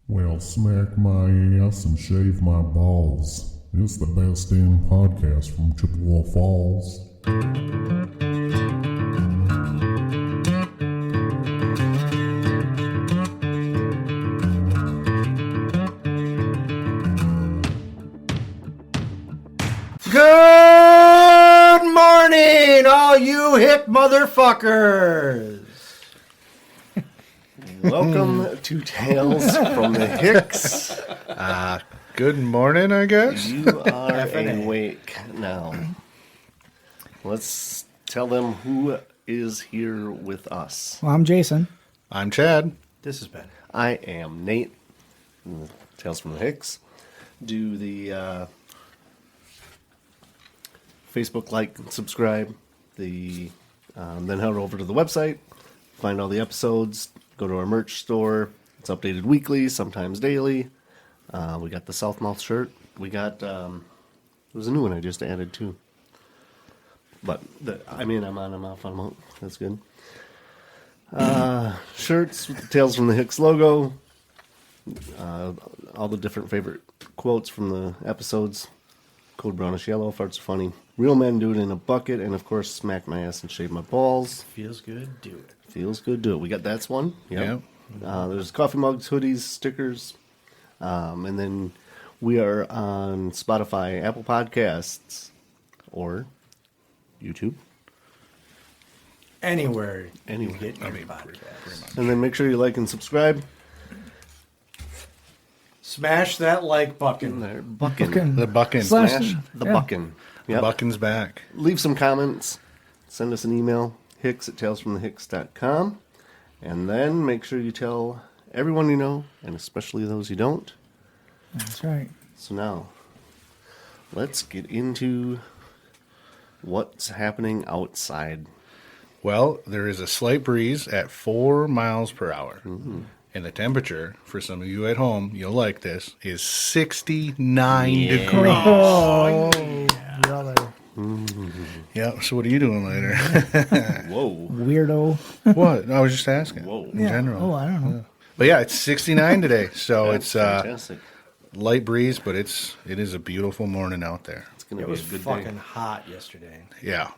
Well, smack my ass and shave my balls. It's the best damn podcast from Chippewa Falls. Good morning, all you hip motherfuckers. Welcome to Tales from the Hicks. Good morning, I guess. You are awake now. Let's tell them who is here with us. Well, I'm Jason. I'm Chad. This is Ben. I am Nate from the Tales from the Hicks. Do the Facebook like and subscribe. Then head over to the website, find all the episodes, go to our merch store. It's updated weekly, sometimes daily. We got the Southmouth shirt. We got there's a new one I just added too. But I'm on, I'm off, I'm out. That's good. Shirts with the Tales from the Hicks logo. All the different favorite quotes from the episodes. Code Brownish Yellow, farts are funny. Real men do it in a bucket, and of course, smack my ass and shave my balls. Feels good, do it. Feels good, do it. We got that's one. Yep. There's coffee mugs, hoodies, stickers. And then we are on Spotify, Apple Podcasts, or YouTube. Anywhere Anywhere. you get your podcast. And then make sure you like and subscribe. Smash that like button. There, Buckin. The Buckin. Slash- Smash the Yeah. Buckin. Yep. Buckin's back. Leave some comments. Send us an email, hicks@talesfromthehicks.com. And then make sure you tell everyone you know, and especially those you don't. That's right. So now, let's get into what's happening outside. Well, there is a slight breeze at 4 miles per hour. Mm-hmm. And the temperature, for some of you at home, you'll like this, is 69 degrees. Oh, brother. Yeah, so what are you doing later? Whoa. Weirdo. What? I was just asking. Whoa. In general. Oh, I don't know. But yeah, it's 69 today, so That's it's fantastic. light breeze, but it is a beautiful morning out there. It's going It to be was a good fucking day. hot yesterday. Yeah.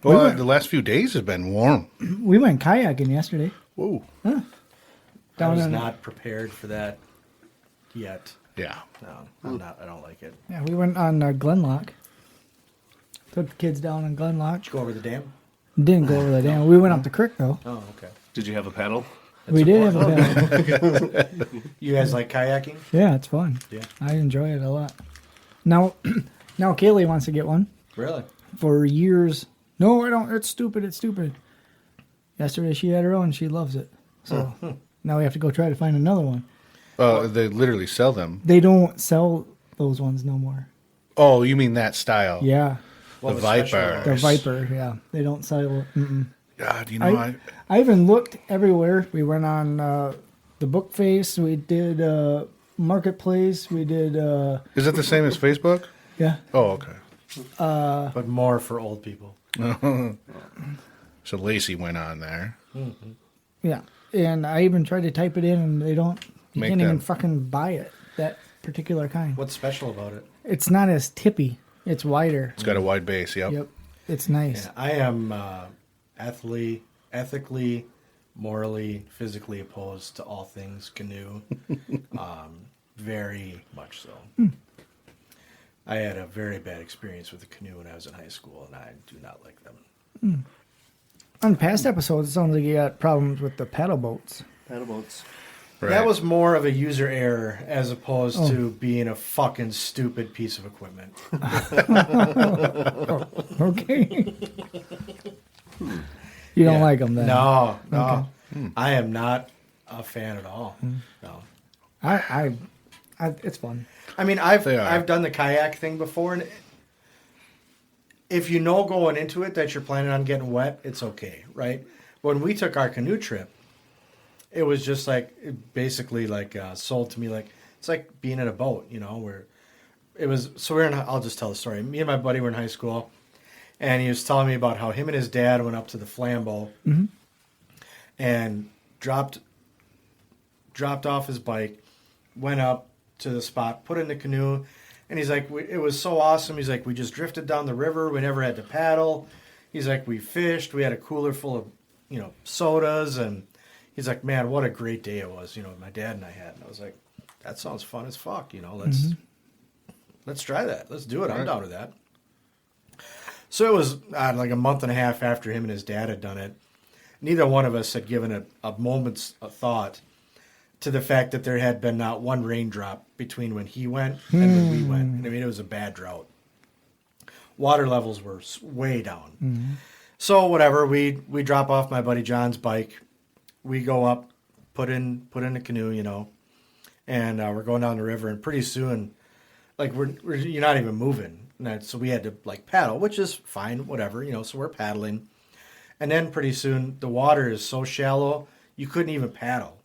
Well, the last few days have been warm. We went kayaking yesterday. Whoa. I Down was in- not prepared for that yet. Yeah. No, I'm not. I don't like it. Yeah, we went on Glenlock. Took the kids down on Glenlock. Go over the dam. Didn't go over the dam. We went up the creek, though. Oh, okay. Did you have a paddle? We did have a paddle. You guys like kayaking? Yeah, it's fun. Yeah. I enjoy it a lot. Now Kaylee wants to get one. Really? For years. No, I don't. It's stupid. It's stupid. Yesterday she had her own. She loves it. So now we have to go try to find another one. They literally sell them. They don't sell those ones no more. Oh, you mean that style? Yeah. What The was special Viper. about The it? Viper, yeah. They don't sell. God, you know, I even looked everywhere. We went on the Book Face. We did Marketplace. We did, is that the same as Facebook? yeah. Oh, okay. But more for old people. So Lacey went on there. Yeah. And I even tried to type it in, and they don't, you Make can't even them. fucking buy it, that particular kind. What's special about it? It's not as tippy. It's wider. It's got a wide base. Yep. Yep. It's nice. Yeah, I am ethically, morally, physically opposed to all things canoe. Very much so. I had a very bad experience with a canoe when I was in high school, and I do not like them. On past episodes, it sounds like you got problems with the paddle boats. Paddle boats. Right. That was more of a user error as opposed to being a fucking stupid piece of equipment. Okay. You don't like them then? No, no. Okay. I am not a fan at all. No. I it's fun. I mean, They are. I've done the kayak thing before, and if you know going into it that you're planning on getting wet, it's okay, right? When we took our canoe trip, it was just like basically like sold to me like it's like being in a boat, you know, where it was. So we're in. I'll just tell the story. Me and my buddy were in high school, and he was telling me about how him and his dad went up to the Flambeau and dropped off his bike, went up to the spot, put in the canoe, and he's like, it was so awesome. He's like, we just drifted down the river. We never had to paddle. He's like, we fished. We had a cooler full of, sodas. And he's like, man, what a great day it was, my dad and I had. And I was like, that sounds fun as fuck, let's try that. Let's do it. I'm down with that. So it was like a month and a half after him and his dad had done it. Neither one of us had given a moment's thought to the fact that there had been not one raindrop between when he went and when we went. And I mean, it was a bad drought. Water levels were way down. So whatever, we drop off my buddy John's bike. We go up, put in the canoe, and we're going down the river. And pretty soon, like you're not even moving. So we had to like paddle, which is fine, whatever, so we're paddling. And then pretty soon the water is so shallow, you couldn't even paddle.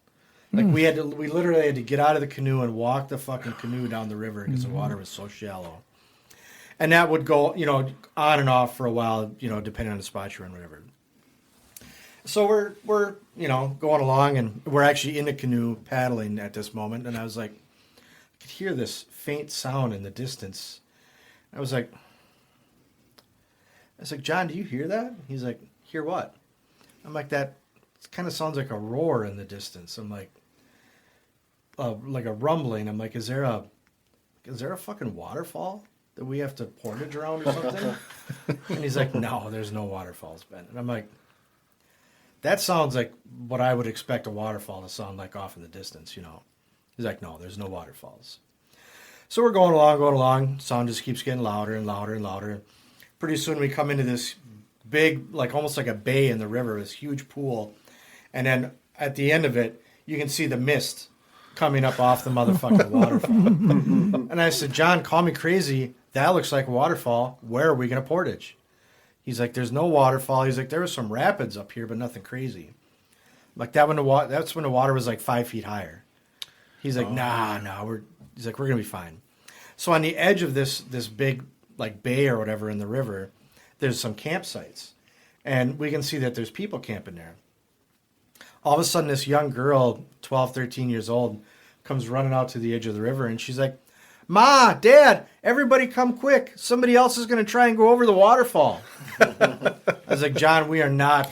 Like we literally had to get out of the canoe and walk the fucking canoe down the river because the water was so shallow. And that would go, on and off for a while, depending on the spot you're in, whatever. So we're going along, and we're actually in the canoe paddling at this moment. And I was like, I could hear this faint sound in the distance. I was like, John, do you hear that? He's like, hear what? I'm like, that kind of sounds like a roar in the distance. I'm like a rumbling. I'm like, is there a fucking waterfall that we have to portage around or something? And he's like, no, there's no waterfalls, Ben. And I'm like, that sounds like what I would expect a waterfall to sound like off in the distance, He's like, no, there's no waterfalls. So we're going along. Sound just keeps getting louder and louder and louder. Pretty soon we come into this big, like almost like a bay in the river, this huge pool. And then at the end of it, you can see the mist coming up off the motherfucking waterfall. And I said, John, call me crazy. That looks like a waterfall. Where are we going to portage? He's like, there's no waterfall. He's like, there was some rapids up here, but nothing crazy. Like that's when the water was like 5 feet higher. He's like, nah, he's like, we're going to be fine. So on the edge of this big like bay or whatever in the river, there's some campsites. And we can see that there's people camping there. All of a sudden, this young girl, 12, 13 years old, comes running out to the edge of the river, and she's like, Ma, Dad, everybody come quick. Somebody else is going to try and go over the waterfall. I was like, John, we are not.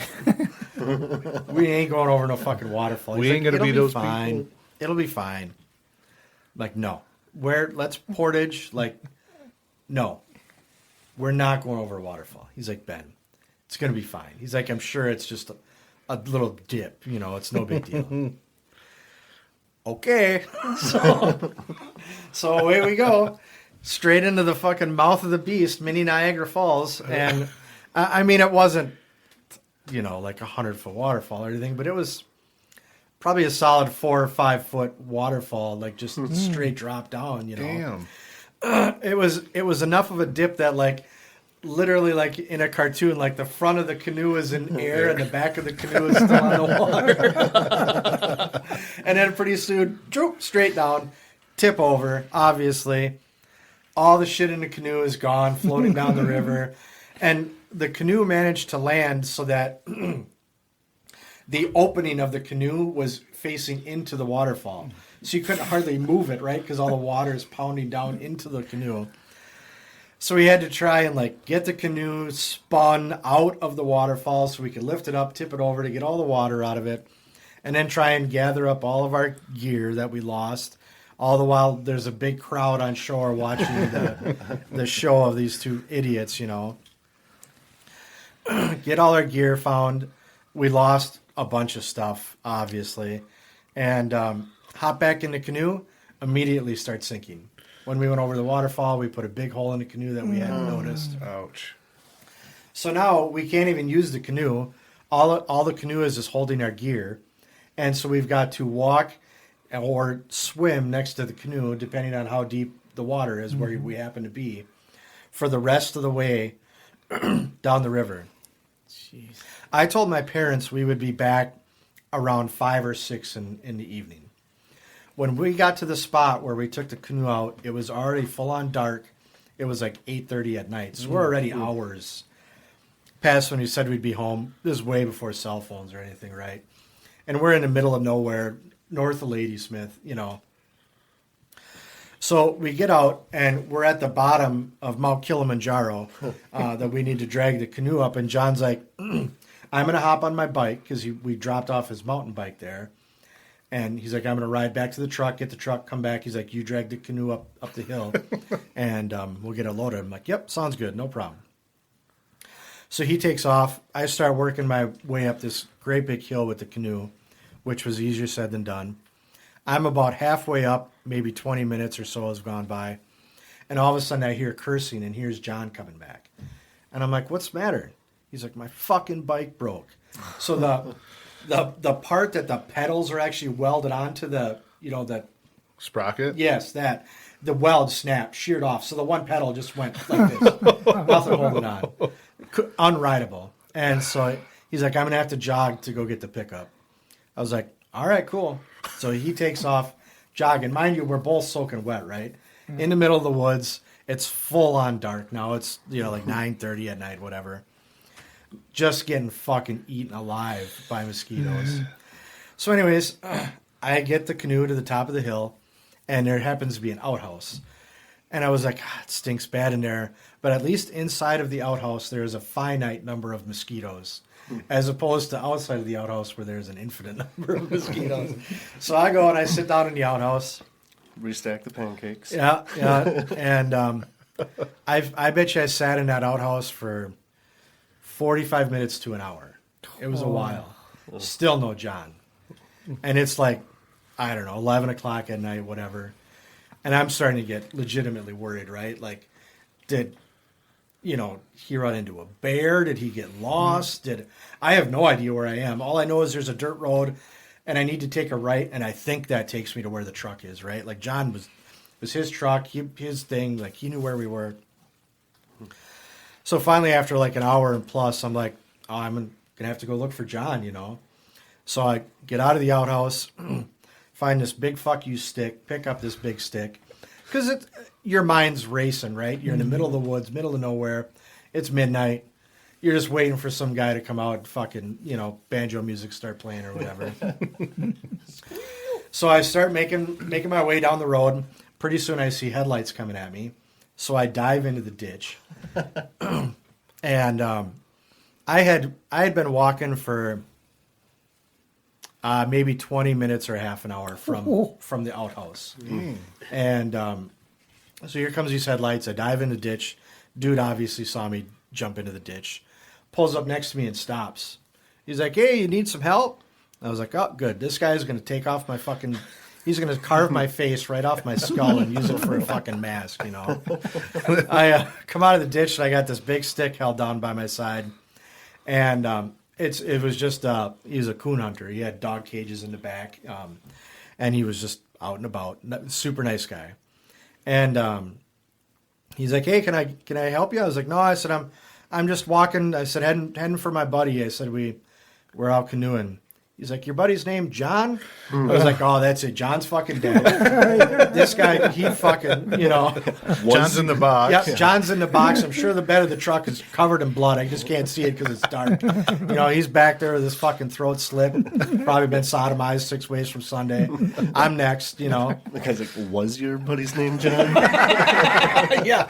We ain't going over no fucking waterfall. We ain't going to be those fine. people. It'll be fine. Like, no. Let's portage. Like, no. We're not going over a waterfall. He's like, Ben, it's going to be fine. He's like, I'm sure it's just a little dip. It's no big deal. Okay. So away we go. Straight into the fucking mouth of the beast, mini Niagara Falls. And, I mean, it wasn't, like a 100-foot waterfall or anything, but it was probably a solid 4 or 5 foot waterfall, like just straight drop down, Damn. It was enough of a dip that like literally like in a cartoon, like the front of the canoe is in air and the back of the canoe is still on the water. And then pretty soon, straight down, tip over, obviously. All the shit in the canoe is gone, floating down the river. And the canoe managed to land so that the opening of the canoe was facing into the waterfall. So you couldn't hardly move it, right? Because all the water is pounding down into the canoe. So we had to try and like get the canoe spun out of the waterfall so we could lift it up, tip it over to get all the water out of it, and then try and gather up all of our gear that we lost. All the while there's a big crowd on shore watching the show of these two idiots, Get all our gear found. We lost a bunch of stuff, obviously. And hop back in the canoe, immediately start sinking. When we went over the waterfall, we put a big hole in the canoe that we hadn't noticed. Ouch. So now we can't even use the canoe. All the canoe is holding our gear. And so we've got to walk or swim next to the canoe, depending on how deep the water is, where we happen to be, for the rest of the way down the river. Jeez. I told my parents we would be back around 5 or 6 in the evening. When we got to the spot where we took the canoe out, it was already full on dark. It was like 8:30 at night. So we're already hours past when we said we'd be home. This is way before cell phones or anything, right? And we're in the middle of nowhere, north of Ladysmith, So we get out, and we're at the bottom of Mount Kilimanjaro that we need to drag the canoe up. And John's like, I'm going to hop on my bike because we dropped off his mountain bike there. And he's like, I'm going to ride back to the truck, get the truck, come back. He's like, you drag the canoe up the hill, and we'll get it loaded. I'm like, yep, sounds good, no problem. So he takes off. I start working my way up this great big hill with the canoe, which was easier said than done. I'm about halfway up, maybe 20 minutes or so has gone by. And all of a sudden I hear cursing, and here's John coming back. And I'm like, what's the matter? He's like, my fucking bike broke. So the part that the pedals are actually welded onto the Sprocket? yes, the weld snapped, sheared off. So the one pedal just went like this. Nothing holding on. Unrideable. And so he's like, I'm going to have to jog to go get the pickup. I was like, all right, cool. So he takes off jogging. Mind you, we're both soaking wet, right? In the middle of the woods. It's full on dark now. It's, like 9:30 at night, whatever. Just getting fucking eaten alive by mosquitoes. So anyways, I get the canoe to the top of the hill, and there happens to be an outhouse. And I was like, it stinks bad in there. But at least inside of the outhouse, there's a finite number of mosquitoes, as opposed to outside of the outhouse where there's an infinite number of mosquitoes. So I go and I sit down in the outhouse. Restack the pancakes. Yeah. And I bet you I sat in that outhouse for 45 minutes to an hour. It was a while. Still no John. And it's like, I don't know, 11 o'clock at night, whatever. And I'm starting to get legitimately worried, right? Like, did he run into a bear? Did he get lost? I have no idea where I am. All I know is there's a dirt road, and I need to take a right, and I think that takes me to where the truck is, right? Like, John was his truck, his thing, like, he knew where we were. So finally, after like an hour and plus, I'm like, oh, I'm going to have to go look for John, So I get out of the outhouse, find this big fuck you stick, pick up this big stick. Because your mind's racing, right? You're in the middle of the woods, middle of nowhere. It's midnight. You're just waiting for some guy to come out and fucking, banjo music start playing or whatever. So I start making my way down the road. Pretty soon I see headlights coming at me. So I dive into the ditch. And I had been walking for maybe 20 minutes or half an hour from the outhouse. And so here comes these headlights. I dive in the ditch. Dude obviously saw me jump into the ditch. Pulls up next to me and stops. He's like, hey, you need some help? I was like, oh, good. This guy's going to take off my fucking... He's going to carve my face right off my skull and use it for a fucking mask, I come out of the ditch, and I got this big stick held down by my side. And it was just... he was a coon hunter. He had dog cages in the back. And he was just out and about. Super nice guy. And he's like, hey, can I help you? I was like, no. I said, I'm just walking. I said, heading for my buddy. I said, we're out canoeing. He's like, your buddy's name John? I was like, oh, that's it. John's fucking dead. This guy, he fucking, John's in the box. Yep, John's in the box. I'm sure the bed of the truck is covered in blood. I just can't see it because it's dark. He's back there with his fucking throat slit. Probably been sodomized 6 ways from Sunday. I'm next, The guy's like, was your buddy's name John? yeah.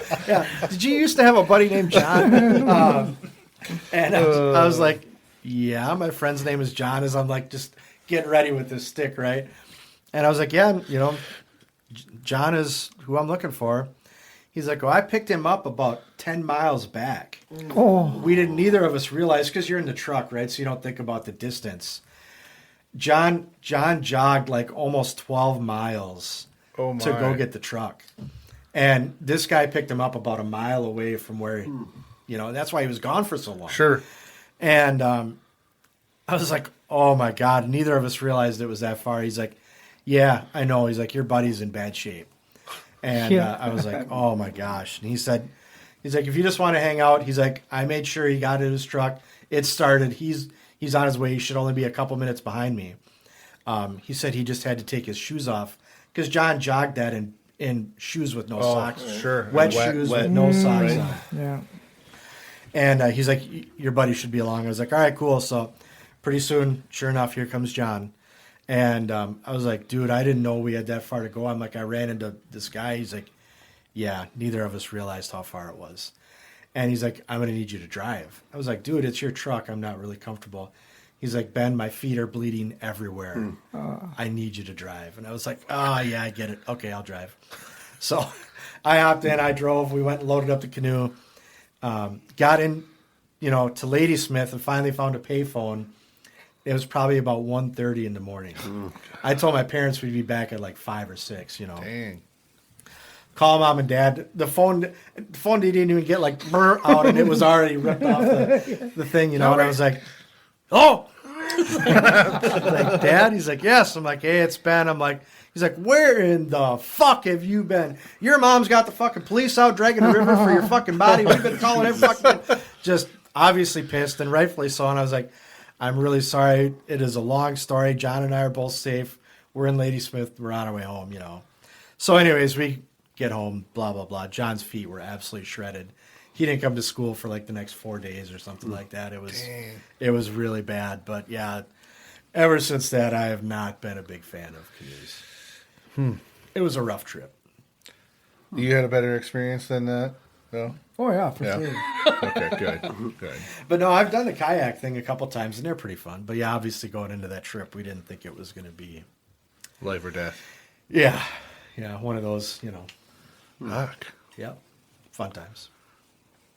Did you used to have a buddy named John? And I was like, yeah, my friend's name is John, as I'm like just getting ready with this stick, right? And I was like, yeah, John is who I'm looking for. He's like, well, I picked him up about 10 miles back. Oh. We didn't, neither of us realize, because you're in the truck, right? So you don't think about the distance. John jogged like almost 12 miles to go get the truck. And this guy picked him up about a mile away from where, that's why he was gone for so long. Sure. And I was like, oh, my God. Neither of us realized it was that far. He's like, yeah, I know. He's like, your buddy's in bad shape. And I was like, oh, my gosh. And he's like, if you just want to hang out, he's like, I made sure he got in his truck. It started. He's on his way. He should only be a couple minutes behind me. He said he just had to take his shoes off because John jogged that in shoes with no socks. Sure. Wet shoes with no socks on. Yeah. And he's like, your buddy should be along. I was like, all right, cool. So pretty soon, sure enough, here comes John. And I was like, dude, I didn't know we had that far to go. I'm like, I ran into this guy. He's like, yeah, neither of us realized how far it was. And he's like, I'm going to need you to drive. I was like, dude, it's your truck. I'm not really comfortable. He's like, Ben, my feet are bleeding everywhere. I need you to drive. And I was like, yeah, I get it. Okay, I'll drive. So I hopped in, I drove, we went and loaded up the canoe, got in, to Ladysmith and finally found a payphone. It was probably about 1:30 in the morning. I told my parents we'd be back at like 5 or 6, Dang. Call mom and dad. The phone didn't even get like out, and it was already ripped off the thing, And I was like, oh! Like, Dad? He's like, yes. I'm like, hey, it's Ben. He's like, where in the fuck have you been? Your mom's got the fucking police out dragging the river for your fucking body. We've been calling every fucking... Just obviously pissed, and rightfully so. And I was like, I'm really sorry. It is a long story. John and I are both safe. We're in Ladysmith. We're on our way home, So anyways, we get home, blah, blah, blah. John's feet were absolutely shredded. He didn't come to school for like the next 4 days or something like that. It was really bad. But yeah, ever since that, I have not been a big fan of canoes. It was a rough trip. You had a better experience than that, though? Oh, yeah, for Yeah. sure. Okay, good. But no, I've done the kayak thing a couple times, and they're pretty fun. But yeah, obviously going into that trip, we didn't think it was going to be... Life or death. Yeah, one of those, Fuck. Yep, fun times.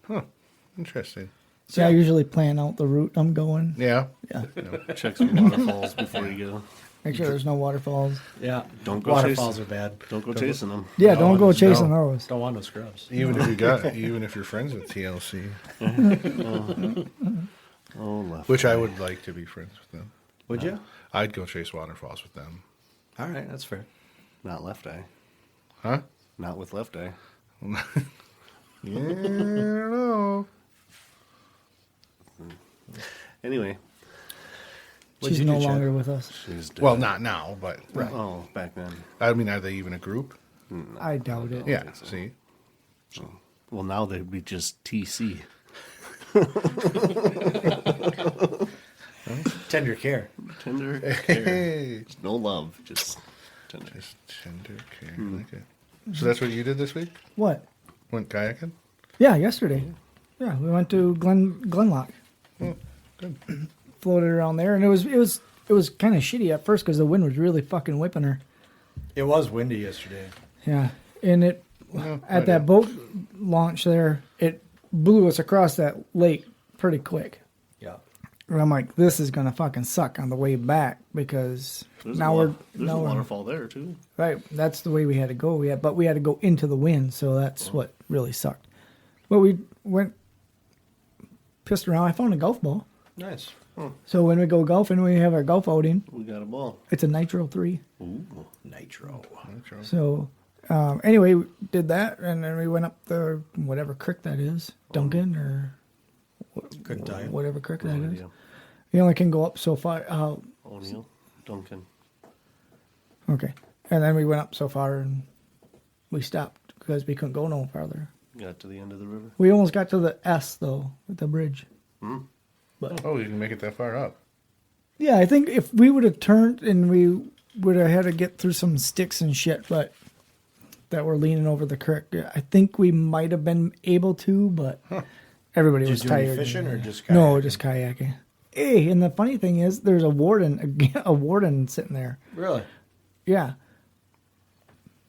Huh. Interesting. See, I usually plan out the route I'm going. Yeah. Yeah. Check some waterfalls before you go. Make sure there's no waterfalls. Yeah, Don't go waterfalls chasing. are bad. Don't go chasing them. Yeah, No, don't go just chasing no. those. Don't want no scrubs. Even if you're friends with TLC, Oh, left. which I would like to be friends with them. Would you? I'd go chase waterfalls with them. All right, that's fair. Not left eye. Huh? Not with left eye. Yeah, I don't know. Anyway, What'd She's you no do, Chad? longer with us. she's dead. Well, not now, but Oh, back then. I mean, are they even a group? I doubt it. Yeah. think so. See, Well, now they'd be just TC. Tender care. Tender care. hey, No love, just tender. just tender care. I like it. So that's what you did this week? What? Went kayaking? Yeah, yesterday. Yeah, we went to Glenlock. Oh, good. Floated around there, and it was kind of shitty at first because the wind was really fucking whipping her. It was windy yesterday. Yeah, and it Well, at that boat launch there, it blew us across that lake pretty quick. Yeah. And I'm like, this is gonna fucking suck on the way back because There's now a, we're there's now a we're waterfall there, too. right. That's the way we had to go. But we had to go into the wind, so that's what really sucked. But we went pissed around. I found a golf ball. Nice. So when we go golfing, we have our golf outing. We got a ball. It's a Nitro 3. Ooh. Nitro. So anyway, we did that, and then we went up the whatever creek that is, Duncan or Couldn't tell you. whatever creek that No is. idea. You only can go up so far. O'Neill. Duncan. Okay, and then we went up so far, and we stopped because we couldn't go no farther. Got to the end of the river. We almost got to the S though, at the bridge. Oh, you can make it that far up. Yeah, I think if we would have turned and we would have had to get through some sticks and shit, but that were leaning over the creek, I think we might have been able to, but everybody Did was you do any tired. fishing or just No, kayaking? just kayaking. Hey, and the funny thing is, there's a warden sitting there. Really? Yeah.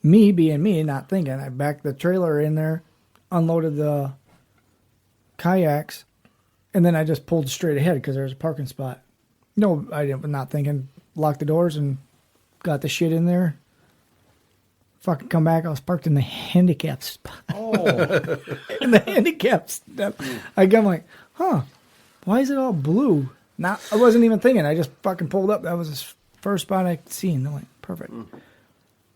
Me being me, not thinking, I backed the trailer in there, unloaded the kayaks, and then I just pulled straight ahead because there was a parking spot. No, I didn't. Not thinking. Locked the doors and got the shit in there. Fucking come back. I was parked in the handicap spot. Oh. In the handicap spot. I'm like, huh? Why is it all blue? Not. I wasn't even thinking. I just fucking pulled up. That was the first spot I'd seen. I'm like, perfect.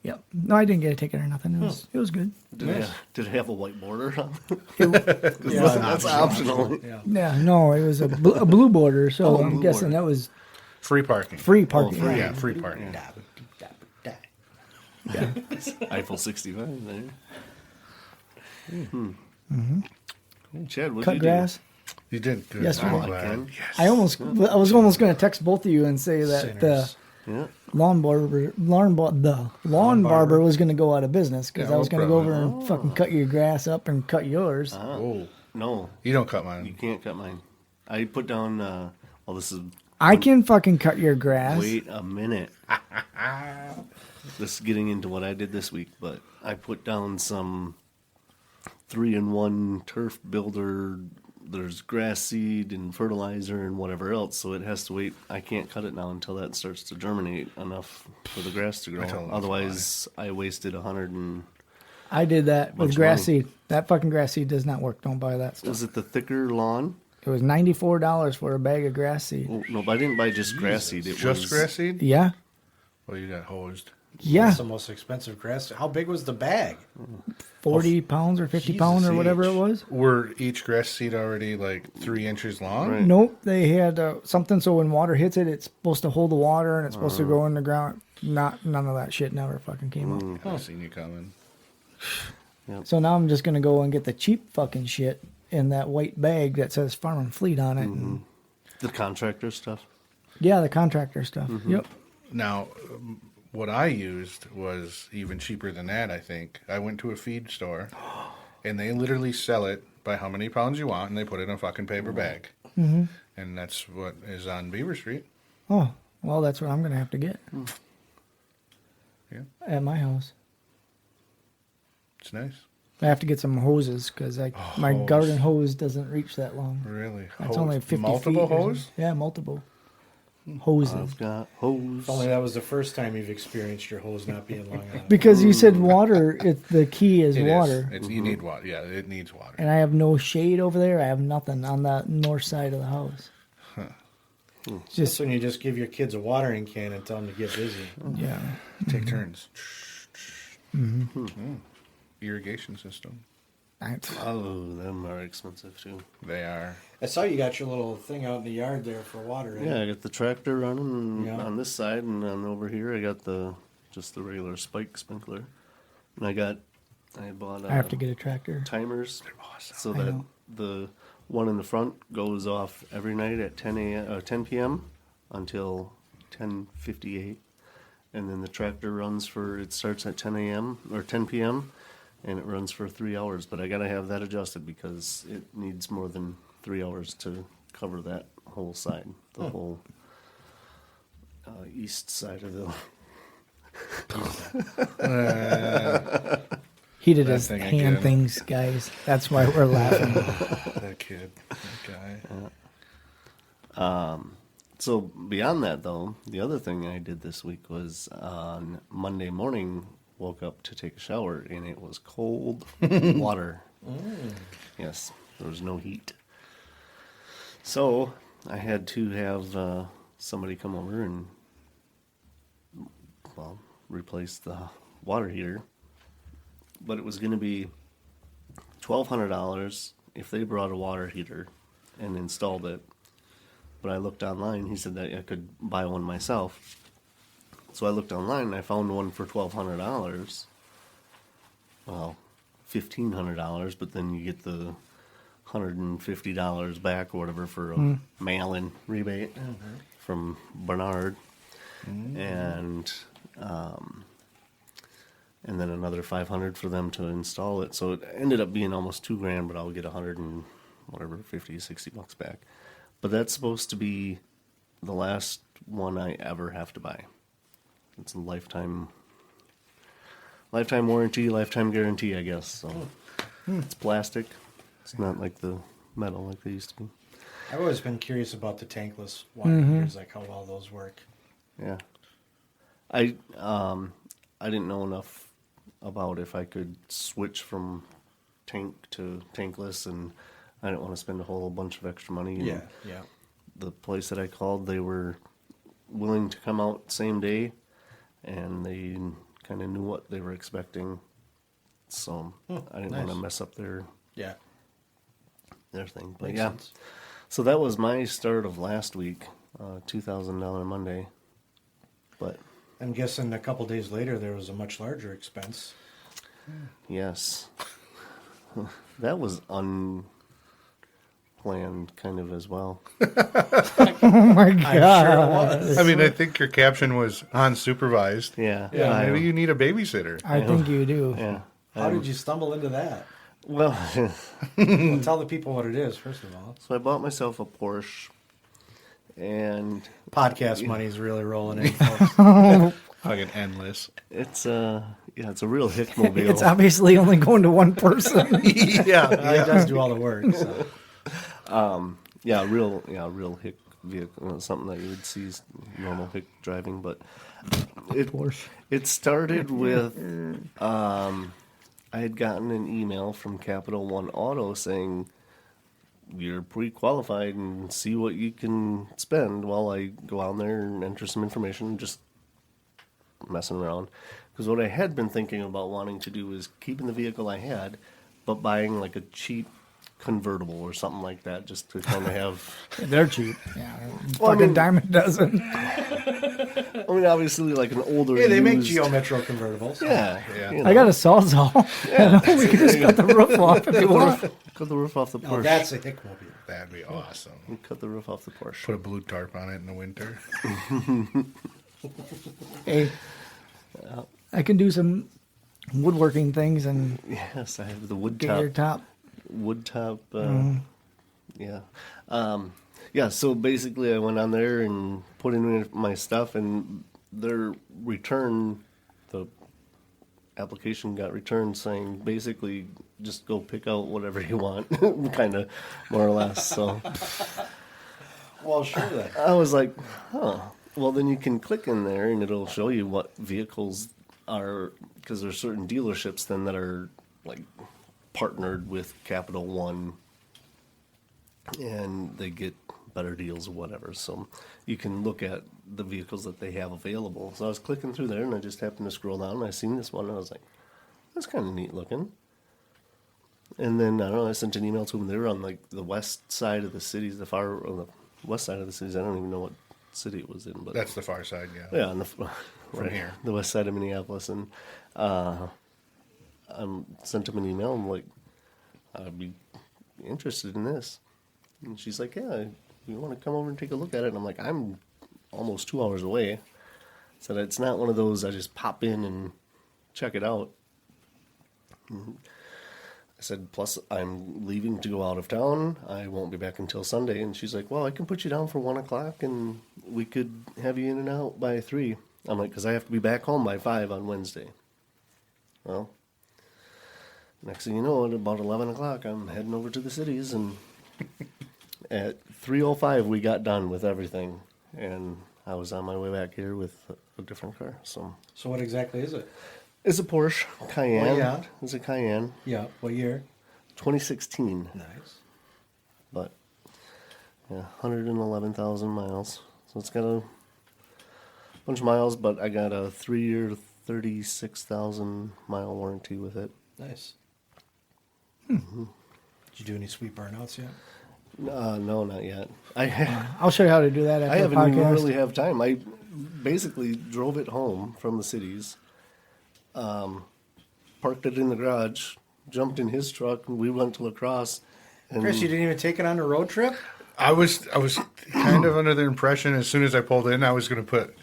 Yep. No, I didn't get a ticket or nothing. It was good. Did it have a white border on it? Yeah, That's optional. Yeah. Yeah, no, it was a blue border, so Oh, I'm blue guessing border. that was Free parking. free parking. free. Yeah, free parking. Eiffel 65 there. Chad, what did Cut you grass. You did good. Yesterday. I'm Oh, glad. again? Yes. I was almost going to text both of you and say that Sinners. Yeah. lawn barber was going to go out of business because Yeah, I was well, going to go over and fucking cut your grass up and cut yours. Whoa. No, You don't cut you mine. can't cut mine. I put down. Well, this is. I can fucking cut your grass. Wait a minute. This is getting into what I did this week, but I put down some 3-in-1 turf builder. There's grass seed and fertilizer and whatever else, so it has to wait. I can't cut it now until that starts to germinate enough for the grass to I told grow. him Otherwise, I wasted 100 and. I did that with Much grass money. seed. That fucking grass seed does not work. Don't buy that stuff. Was it the thicker lawn? It was $94 for a bag of grass seed. Oh, no, but I didn't buy just grass seed. It Just was, grass seed? Yeah. Well, you got hosed. Yeah. That's the most expensive grass. How big was the bag? 40 pounds or 50 Jesus pounds or whatever H. it was. Were each grass seed already like 3 inches long? Right. Nope. They had something so when water hits it, it's supposed to hold the water and it's supposed to go in the ground. None of that shit never fucking came up. I've seen you coming. So now I'm just going to go and get the cheap fucking shit in that white bag that says Farm and Fleet on it. And, the contractor stuff. yeah, the contractor stuff. Yep. Now, what I used was even cheaper than that, I think. I went to a feed store, and they literally sell it by how many pounds you want, and they put it in a fucking paper bag. Mm-hmm. And that's what is on Beaver Street. Oh, well, that's what I'm going to have to get Yeah, at my house. it's nice. I have to get some hoses because my hose. garden hose doesn't reach that long. Really? That's only 50 Multiple feet or hose? something. Yeah, multiple hoses. I've got hose. If only that was the first time you've experienced your hose not being long enough. Because you said water, the key is It water. It's, you need water. Yeah, it needs water. And I have no shade over there. I have nothing on the north side of the house. Just Just, when you just give your kids a watering can and tell them to get busy. yeah. Take turns. Irrigation system. Oh, them are expensive too. They are. I saw you got your little thing out in the yard there for watering. Yeah, I got the tractor running Yeah. on this side, and then over here I got just the regular spike sprinkler. And I bought I have to get a tractor. timers so I that know. the one in the front goes off every night at 10 p.m. until 10:58, and then the tractor it starts at 10 a.m. or 10 p.m. and it runs for 3 hours. But I gotta have that adjusted because it needs more than 3 hours to cover that whole side, the whole east side of the. He did That his thing hand again. things, guys. That's why we're laughing. That kid. That guy. So beyond that, though, the other thing I did this week was on Monday morning, woke up to take a shower, and it was cold water. Yes, there was no heat. So I had to have somebody come over and, well, replace the water heater. But it was going to be $1,200 if they brought a water heater and installed it. But I looked online. He said that I could buy one myself. So I looked online and I found one for $1,200. Well, $1,500, but then you get the $150 back or whatever for a mail-in rebate from Bernard, and then another $500 for them to install it. So it ended up being almost $2,000, but I'll get $50-$60 back. But that's supposed to be the last one I ever have to buy. It's a lifetime warranty, lifetime guarantee, I guess. So it's plastic. It's not like the metal like they used to be. I've always been curious about the tankless water heaters, like how well those work. Yeah. I didn't know enough about if I could switch from tank to tankless, and I didn't want to spend a whole bunch of extra money. And Yeah. the place that I called, they were willing to come out same day, and they kind of knew what they were expecting. So I didn't want to nice. mess up their Yeah. thing. But Makes yeah, sense. so that was my start of last week, $2,000 Monday. But I'm guessing a couple days later there was a much larger expense. yes, that was planned kind of as well. Oh my I'm sure it god! was. I mean, I think your caption was unsupervised. Yeah. Yeah, Maybe you need a babysitter. I think you do. Yeah. How did you stumble into that? Well, Well, tell the people what it is, first of all. so I bought myself a Porsche, and Podcast money's really rolling in, folks. Fucking endless. it's it's a real Hick mobile. It's obviously only going to one person. Yeah. He does do all the work. So. real Hick vehicle, something that you would see normal Hick driving, but it started with I had gotten an email from Capital One Auto saying you're pre-qualified and see what you can spend while I go out there and enter some information, just messing around. Because what I had been thinking about wanting to do is keeping the vehicle I had, but buying like a cheap convertible or something like that, just to kind of have. They're cheap. Yeah, Well, I fucking mean- dime a dozen. I mean, obviously, like an older. Hey, they make used- Geo Metro convertibles. Yeah, Yeah. you I got know. a sawzall. We can just cut the roof off if you want. Cut the roof off the Porsche. Oh, that's a Hickmobile. That'd be awesome. Cut the roof off the Porsche. Put a blue tarp on it in the winter. Hey, I can do some woodworking things and Yes, I have the wood get your top. top. Wood top. Yeah. Yeah. So basically, I went on there and put in my stuff, and their return, the application got returned saying basically just go pick out whatever you want, kind of more or less. So Well, sure then. I was like, huh. Well, then you can click in there and it'll show you what vehicles are, because there's certain dealerships then that are like partnered with Capital One and they get better deals or whatever. So you can look at the vehicles that they have available. So I was clicking through there and I just happened to scroll down and I seen this one and I was like, that's kind of neat looking. And then, I don't know, I sent an email to them. They were on like the west side of the cities, or the west side of the cities. I don't even know what city it was in, but That's the far side, yeah. yeah, on the From here. the west side of Minneapolis, and I sent him an email. I'm like, I'd be interested in this, and she's like, yeah, you want to come over and take a look at it? And I'm like, I'm almost 2 hours away, so that it's not one of those I just pop in and check it out. I said, plus I'm leaving to go out of town. I won't be back until Sunday. And she's like, well, I can put you down for 1 o'clock and we could have you in and out by 3. I'm like, because I have to be back home by 5 on Wednesday. Well, next thing you know, at about 11 o'clock, I'm heading over to the cities. And at 3:05, we got done with everything. And I was on my way back here with a different car. So So what exactly is it? it's a Porsche Cayenne. Oh, yeah. It's a Cayenne, Yeah. What year? 2016. Nice. But yeah, 111,000 miles. So it's got a bunch of miles, but I got a 3-year, 36,000 mile warranty with it. Nice. Did you do any sweet burnouts yet? No, not yet. I'll show you how to do that I after the haven't even podcast. really have time. I basically drove it home from the cities, parked it in the garage, jumped in his truck, and we went to La Crosse. And Chris, you didn't even take it on a road trip? I was kind of under the impression as soon as I pulled in, I was going to put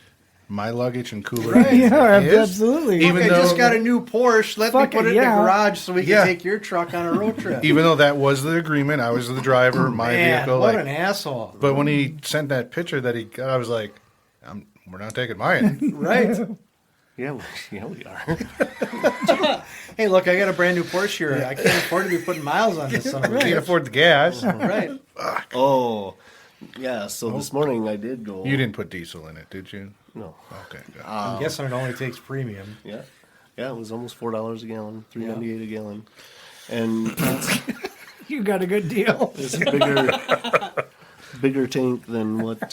my luggage and cooler. Right. in Yeah, his. absolutely. Even I though- just got a new Porsche. Let me Fuck put it, it in yeah. the garage so we can Yeah. take your truck on a road trip. Even though that was the agreement, I was the driver, my Man, vehicle. what like- an asshole. but when he sent that picture that he got, I was like, we're not taking mine. Right? yeah, we are. Hey, look, I got a brand new Porsche here. I can't afford to be putting miles on this son of a Can't bitch. afford the gas. Right. Oh, yeah. So this morning I did go. You didn't put diesel in it, did you? No. Okay, good. I'm guessing it only takes premium. Yeah, yeah. It was almost $4 a gallon, $3.98 a gallon, and You got a good deal. it's a bigger tank than what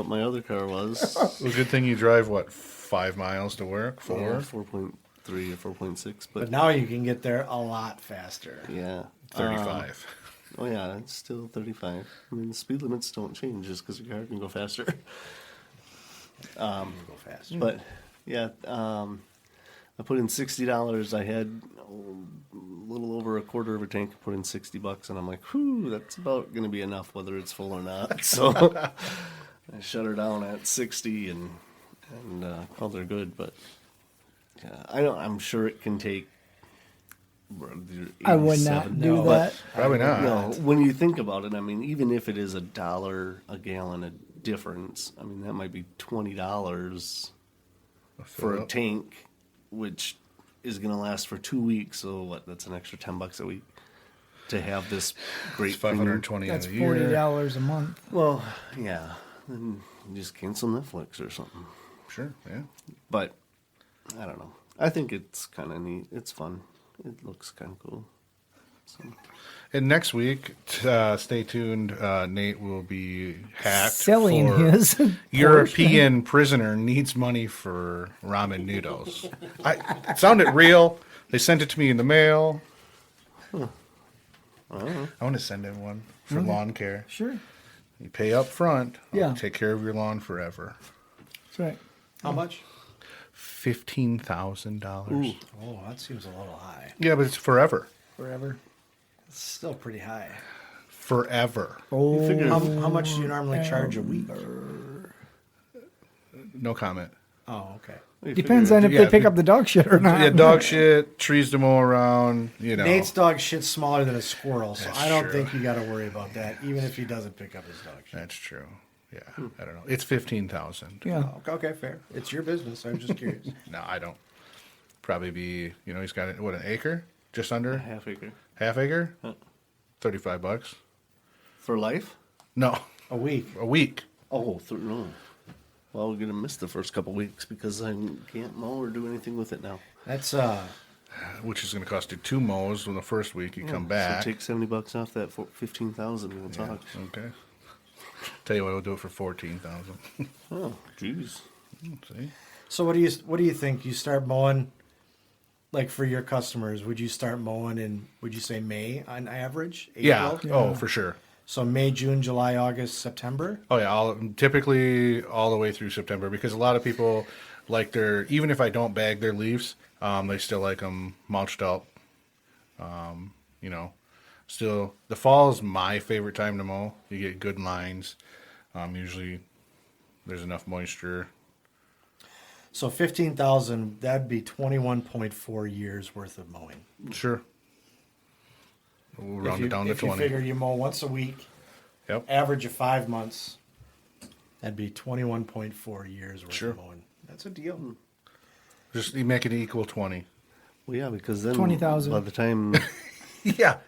my other car was. Well, good thing you drive, 5 miles to work? 4? 4.3 or 4.6, But but now you can get there a lot faster. yeah, 35. oh yeah, it's still 35. I mean, the speed limits don't change just because your car can go faster. Go faster. But yeah, I put in $60. I had a little over a quarter of a tank. I put in $60, and I'm like, whew, that's about going to be enough, whether it's full or not. So I shut her down at 60 and called her good. But yeah, I'm sure it can take. I would not do that. Probably not. No, when you think about it, I mean, even if it is $1 a gallon a difference, I mean that might be $20 for a tank, which is going to last for 2 weeks. So what? That's an extra $10 a week to have this great. It's $520 That's in a year. $40 a month. Well, yeah, then you just cancel Netflix or something. Sure, yeah. But I don't know. I think it's kind of neat. It's fun. It looks kind of cool. So. And next week, stay tuned. Nate will be hacked Selling for his European prisoner needs money for ramen noodles. It sounded real. They sent it to me in the mail. I want to send in one for lawn care. Sure. You pay up front. Yeah. I'll take care of your lawn forever. That's right. How much? $15,000. Oh, that seems a little high. Yeah, but it's forever. Forever. It's still pretty high. Forever. Oh, How much do you normally charge a week? No comment. Oh, okay. depends on if Yeah, they pick up the dog shit or not. Yeah, dog shit, trees to mow around, you know. Nate's dog shit's smaller than a squirrel, so That's I don't true. think you got to worry about that, even if he doesn't pick up his dog shit. That's true. Yeah, I don't know. It's 15,000. Yeah. Oh, okay, fair. It's your business. I'm just curious. No, I don't. Probably be, he's got, what, an acre? Just under? Half acre Half acre? $35. for life. No, A week. a week. Oh, no. Well, we're gonna miss the first couple weeks because I can't mow or do anything with it now. That's Which is going to cost you 2 mows when the first week you come back. So take $70 off that 15,000 and we'll talk. Okay. Tell you what, we'll do it for 14,000. Oh, jeez. See? so. What do you think? You start mowing, like for your customers? Would you start mowing in? Would you say May on average? Yeah. April? Oh, for sure. So May, June, July, August, September. Oh yeah, typically all the way through September, because a lot of people like even if I don't bag their leaves, they still like them mulched up. Still the fall is my favorite time to mow. You get good lines. Usually there's enough moisture. So 15,000. That'd be 21.4 years worth of mowing. Sure. We'll round it down to if you 20. figure you mow once a week, Yep. average of 5 months, that'd be 21.4 years worth Sure. of mowing. That's a deal. Just you make it equal 20. Well, yeah, because then 20,000. by the time Yeah.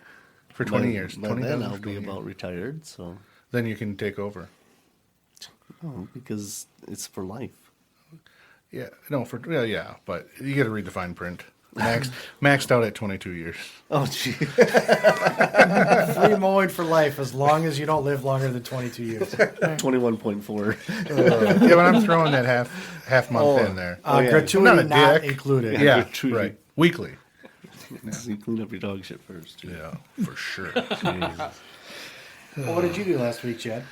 For 20 by- years. by 20,000 then for I'll be 20 years. about retired. So Then you can take over. because it's for life. Yeah. No, yeah, but you got to read the fine print. Maxed out at 22 years. Oh, gee. Free mowing for life as long as you don't live longer than 22 years. 21.4. Yeah, but I'm throwing that half month in there. yeah. Gratuity I'm not a not dick. included. Yeah, gratuity. right. Weekly. So you clean up your dog shit first. Too. Yeah, for sure. Jeez. Well, what did you do last week, Chad?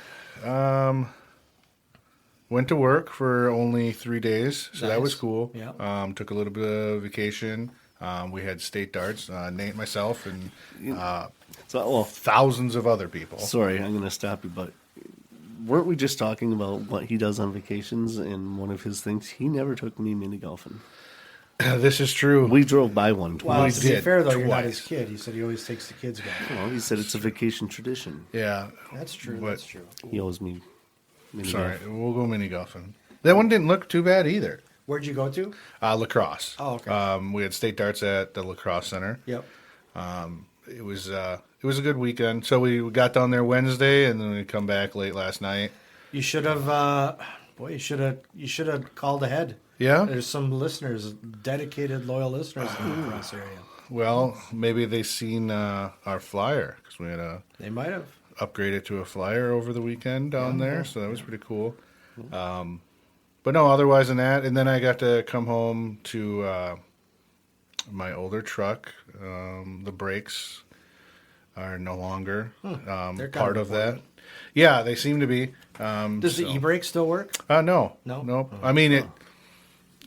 Went to work for only 3 days, so that Nice. was cool. Yeah. Took a little bit of vacation. We had state darts, Nate, myself, and So, well, thousands of other people. sorry, I'm going to stop you, but weren't we just talking about what he does on vacations? And one of his things, he never took me mini golfing. This is true. We drove by one Well, twice. to be did fair, though, you're not twice. his kid. He said he always takes the kids golfing. Well, he said it's a vacation tradition. Yeah. That's true. But- That's true. He owes me mini Sorry, golf. we'll go mini golfing. That one didn't look too bad either. Where'd you go to? Lacrosse. Oh, okay. We had state darts at the lacrosse center. Yep. It was a good weekend. So we got down there Wednesday, and then we come back late last night. You should have. You should have called ahead. Yeah. There's some listeners, dedicated, loyal listeners in the Cross area. Well, maybe they seen our flyer because we had They might have. upgraded to a flyer over the weekend down there, so that was pretty cool. But no, otherwise than that, and then I got to come home to my older truck. The brakes are no longer They're kind part of of that. Yeah, they seem to be. Does the e-brake still work? No, No? nope. I mean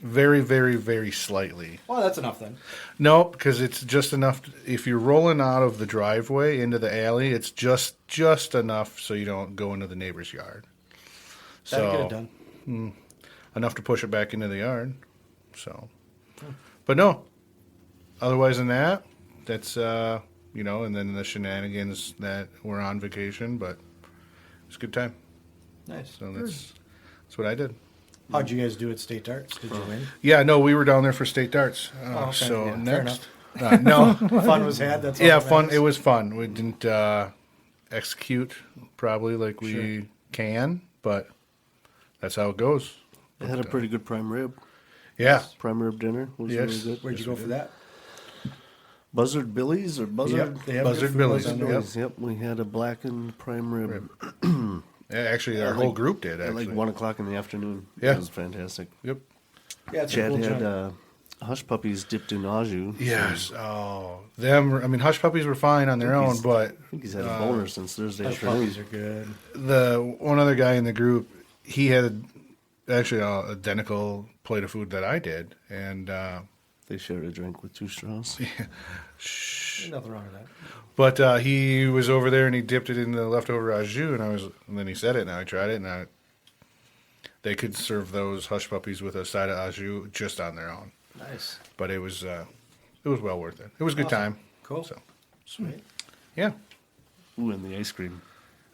very, very, very slightly. Well, that's enough then. No, because it's just enough. If you're rolling out of the driveway into the alley, it's just enough so you don't go into the neighbor's yard. That'll get So it done. enough to push it back into the yard. So, but no. Otherwise than that, that's and then the shenanigans that we're on vacation, but it's a good time. Nice. So that's what I did. How'd you guys do at State Darts? Did you win? Yeah, no, we were down there for state darts. okay. So Yeah, fair next, no, Fun was had. That's all yeah, that fun. matters. It was fun. We didn't execute probably like we can, but that's how it goes. They had a pretty good prime rib. Yeah, Prime rib dinner was Yes. really good. Where'd you go for that? Buzzard Billy's or Buzzard? Yep, they have Buzzard good food Billy's, on there. Billy's. Yep, we had a blackened prime rib. Yeah, actually, our whole group did. At Actually, like 1 o'clock in the afternoon. Yeah. It was fantastic. Yep. Yeah, it's a Chad cool had joint. hush puppies dipped in au jus. Yes. Oh, them. I mean, hush puppies were fine on their own, but I think he's had a boner since Thursday Those afternoon. puppies are good. the one other guy in the group, he had actually an identical plate of food that I did, and They shared a drink with 2 straws. There's nothing wrong with that. but he was over there and he dipped it in the leftover au jus, and then he said it, and I tried it, and they could serve those hush puppies with a side of au jus just on their own, Nice. but it was well worth it. It was a good time. Cool. So Sweet. yeah. Ooh, and the ice cream.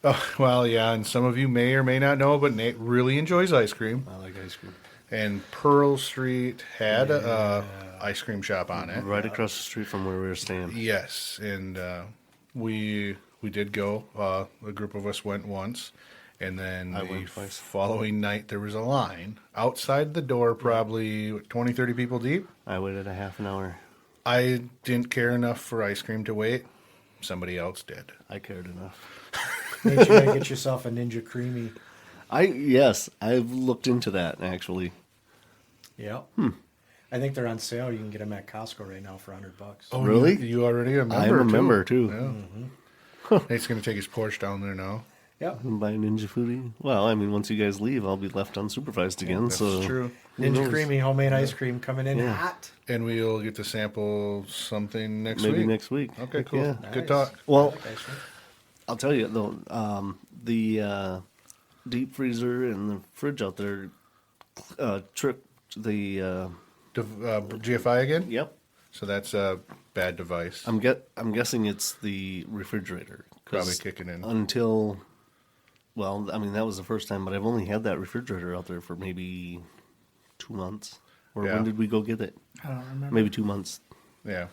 Oh, well, yeah, and some of you may or may not know, but Nate really enjoys ice cream. I like ice cream. And Pearl Street had a ice cream shop on it. Right across the street from where we were staying. Yes, and we did go. A group of us went once, and then I the went twice. following night there was a line outside the door, probably 20, 30 people deep. I waited a half an hour. I didn't care enough for ice cream to wait. Somebody else did. I cared enough. Make sure you get yourself a Ninja Creamy. Yes, I've looked into that actually. Yep. I think they're on sale. You can get them at Costco right now for $100. Oh, Really? You already a member? I'm a member too. Yeah. Nate's going to take his Porsche down there now. Yep. And buy Ninja Foodie. Well, I mean, once you guys leave, I'll be left unsupervised again. That's so true. who Ninja knows? Creamy homemade ice cream coming in Yeah. hot. And we'll get to sample something next Maybe week. next week. Okay, Heck cool. yeah. Good Nice. talk. Well, I like ice cream. I'll tell you though, the deep freezer and the fridge out there tripped the. GFI again? Yep. So that's a bad device. I'm guessing it's the refrigerator. 'Cause Probably kicking in. until. Well, I mean that was the first time, but I've only had that refrigerator out there for maybe 2 months. Or Yeah. when did we go get it? I don't remember. Maybe 2 months. Yeah.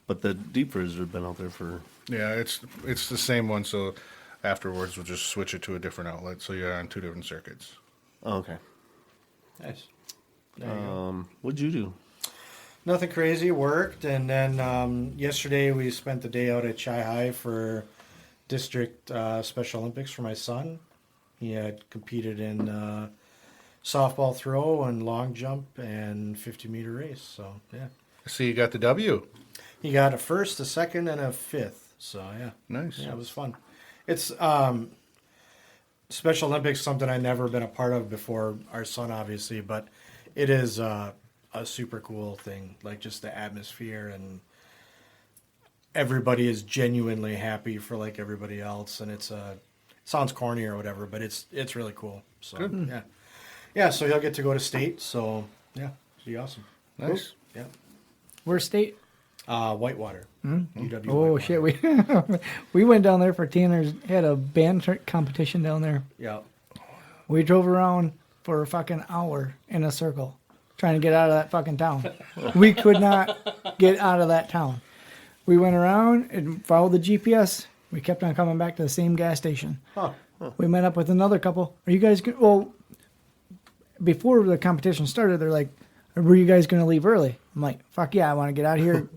But the deep freezer had been out there for. Yeah, it's the same one, so afterwards we'll just switch it to a different outlet, so you're on 2 different circuits. Oh, okay. Nice. There you go. What'd you do? Nothing crazy. Worked, and then yesterday we spent the day out at Chi High for district Special Olympics for my son. He had competed in softball throw and long jump and 50-meter race. So yeah, So you got the W. he got a first, a second, and a fifth. So yeah, Nice. yeah, it was fun. It's Special Olympics, something I've never been a part of before. Our son, obviously, but it is a super cool thing. Like just the atmosphere, and everybody is genuinely happy for like everybody else. And it's sounds corny or whatever, but it's really cool. So yeah. So he'll get to go to state. So yeah, it'll be awesome. Nice. Yeah. Where's state? Whitewater. UW Oh Whitewater. shit, we went down there for Tanner's, had a band competition down there. Yeah. We drove around for a fucking hour in a circle trying to get out of that fucking town. We could not get out of that town. We went around and followed the GPS. We kept on coming back to the same gas station. Huh. We met up with another couple. Are you guys going well, before the competition started, they're like, were you guys going to leave early? I'm like, fuck yeah, I want to get out of here,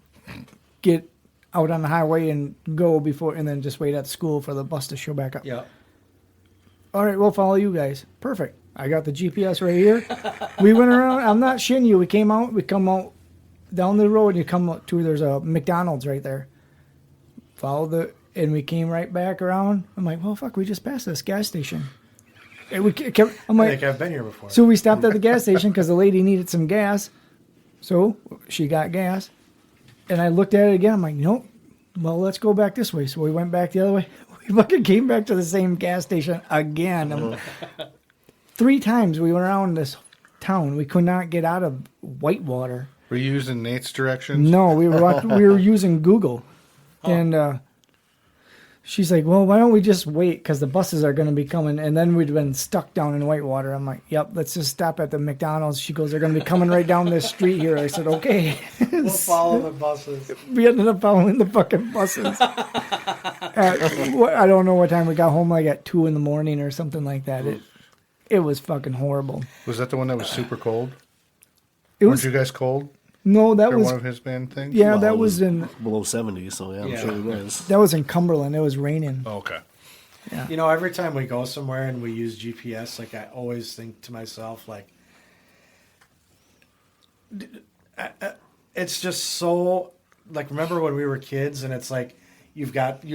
get out on the highway and go before, and then just wait at the school for the bus to show back up. Yeah. All right, we'll follow you guys. Perfect. I got the GPS right here. We went around. I'm not shitting you. We come out down the road, and you come up to, there's a McDonald's right there. And we came right back around. I'm like, well, fuck, we just passed this gas station. I'm I like, think I've been here before. so we stopped at the gas station because the lady needed some gas. So she got gas. And I looked at it again. I'm like, nope. Well, let's go back this way. So we went back the other way. We fucking came back to the same gas station again. 3 times we went around this town. We could not get out of Whitewater. Were you using Nate's directions? No, we were using Google. And she's like, well, why don't we just wait because the buses are going to be coming. And then we'd been stuck down in Whitewater. I'm like, yep, let's just stop at the McDonald's. She goes, they're going to be coming right down this street here. I said, okay. We'll follow the buses. We ended up following the fucking buses. I don't know what time we got home, like at 2 a.m. or something like that. It was fucking horrible. Was that the one that was super cold? It Weren't was you guys cold? no, that Or was one of his band things? yeah, Well, that it was in below 70, so yeah, I'm Yeah. sure it was. that was in Cumberland. It was raining. Oh, okay. You know, every time we go somewhere and we use GPS, like I always think to myself, like, it's just so, like, remember when we were kids and it's like you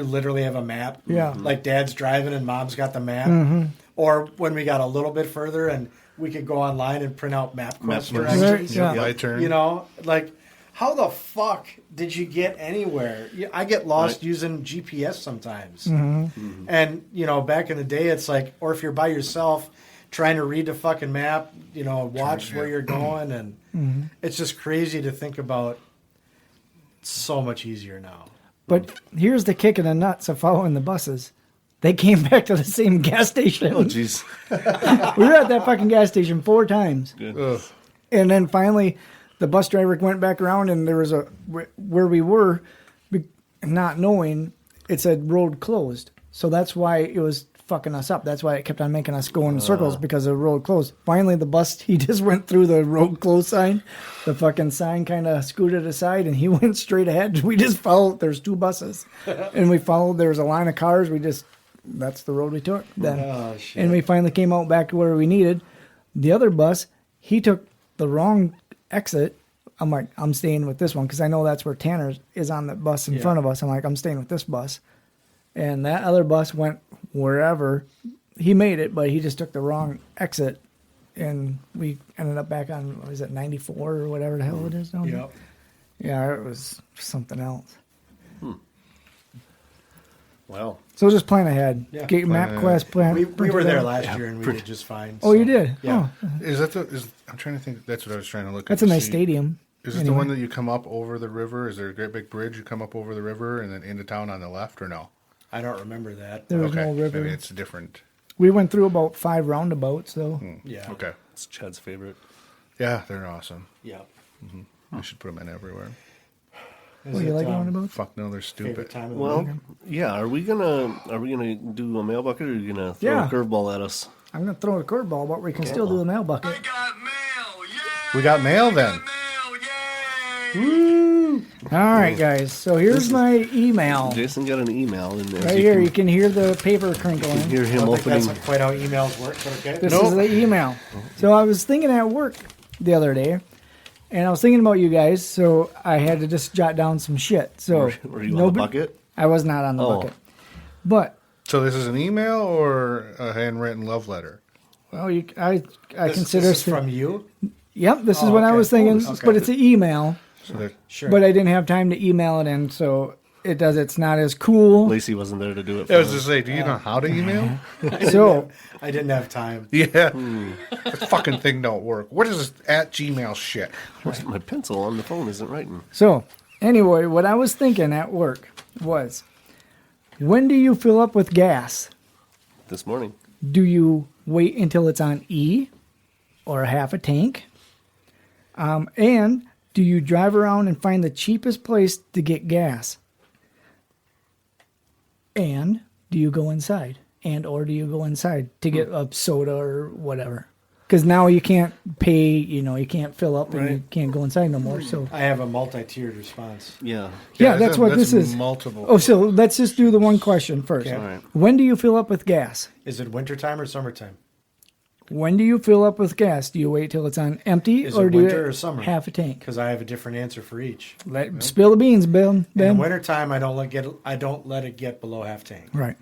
literally have a map. Yeah. Like dad's driving and mom's got the map. Or when we got a little bit further and we could go online and print out MapQuest directions. Yeah. My turn. You know, like, how the fuck did you get anywhere? I get lost Right. using GPS sometimes. And, you know, back in the day, it's like, or if you're by yourself trying to read the fucking map, you know, watch where you're going. And it's just crazy to think about. It's so much easier now. But here's the kick in the nuts of following the buses. They came back to the same gas station. Oh, jeez. We were at that fucking gas station 4 times. Good. Ugh. And then finally, the bus driver went back around, and there was where we were, not knowing, it said road closed. So that's why it was fucking us up. That's why it kept on making us go in circles because the road closed. Finally, the bus, he just went through the road closed sign. The fucking sign kind of scooted aside, and he went straight ahead. We just followed. There's 2 buses, and we followed. There was a line of cars. That's the road we took then. Oh, shit. And we finally came out back to where we needed. The other bus, he took the wrong exit. I'm like, I'm staying with this one because I know that's where Tanner is on the bus in front of us. I'm like, I'm staying with this bus. And that other bus went wherever. He made it, but he just took the wrong exit. And we ended up back on, what is it, 94 or whatever the hell it is down there? Yep. Yeah, it was something else. Wow. So just plan ahead. Yeah. Get MapQuest plan. We were there last year and we did just fine. Oh, you did? Yeah. Oh, Is that I'm trying to think. That's what I was trying to look at. that's a to nice see. stadium. Is it Anyway. the one that you come up over the river? Is there a great big bridge? You come up over the river and then into town on the left, or no? I don't remember that. There was Okay, no river. maybe it's different. We went through about 5 roundabouts, though. Yeah. Okay. It's Chad's favorite. Yeah, they're awesome. Yeah. We should put them in everywhere. Oh, you like roundabouts? Fuck no, they're Favorite stupid. time of the Well, week? yeah. Are we gonna do a mail bucket, or are you gonna throw Yeah. a curveball at us? I'm going to throw a curveball, but we can still do the mail bucket. Got mail, yeah! We got mail then. Mail, yay! All right, guys. So here's my email. Jason got an email, and as Right you here, can you can hear the paper crinkling. hear I him don't think opening. that's quite how emails work, but okay. This is the email. So I was thinking at work the other day, and I was thinking about you guys, so I had to just jot down some shit. So Were you on the bucket? I was not on the Oh. bucket. But, So this is an email or a handwritten love letter? well, I This consider... is from you? Yep, this is Oh, what I okay. was thinking, Okay. but it's an email. So they're, Sure. But I didn't have time to email it in, so it's not as cool. Lacey wasn't there to do it. I was For just say, do you know how to email? So I didn't have time. Yeah. This fucking thing don't work. What is this at Gmail shit? my pencil on the phone isn't writing. anyway, what I was thinking at work was, when do you fill up with gas? This morning. Do you wait until it's on E or half a tank? And do you drive around and find the cheapest place to get gas? And do you go inside? Or do you go inside to get a soda or whatever? Because now you can't pay, you can't fill up and you Right. can't go inside no more. So I have a multi-tiered response. Yeah. yeah, that's what this is. Multiple. Oh, so let's just do the one question first. Okay. All right. When do you fill up with gas? Is it wintertime or summertime? When do you fill up with gas? Do you wait till it's on empty, Is or it do you winter or summer? half a tank? Because I have a different answer for each. Spill the beans, Ben. In the Ben. wintertime, I don't let it get below half tank. Right.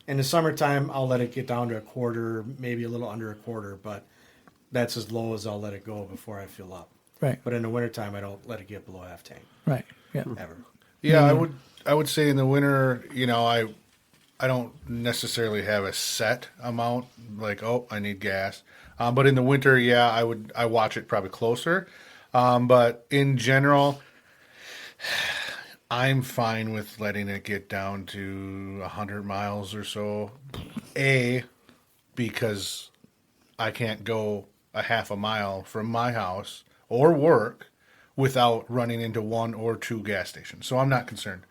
In the summertime, I'll let it get down to a quarter, maybe a little under a quarter, but that's as low as I'll let it go before I fill up. Right. But in the wintertime, I don't let it get below half tank Right. Yeah. ever. Yeah, I would say in the winter, I don't necessarily have a set amount like, oh, I need gas. But in the winter, yeah, I watch it probably closer. But in general, I'm fine with letting it get down to 100 miles or so. Because I can't go a half a mile from my house or work without running into one or two gas stations. So I'm not concerned.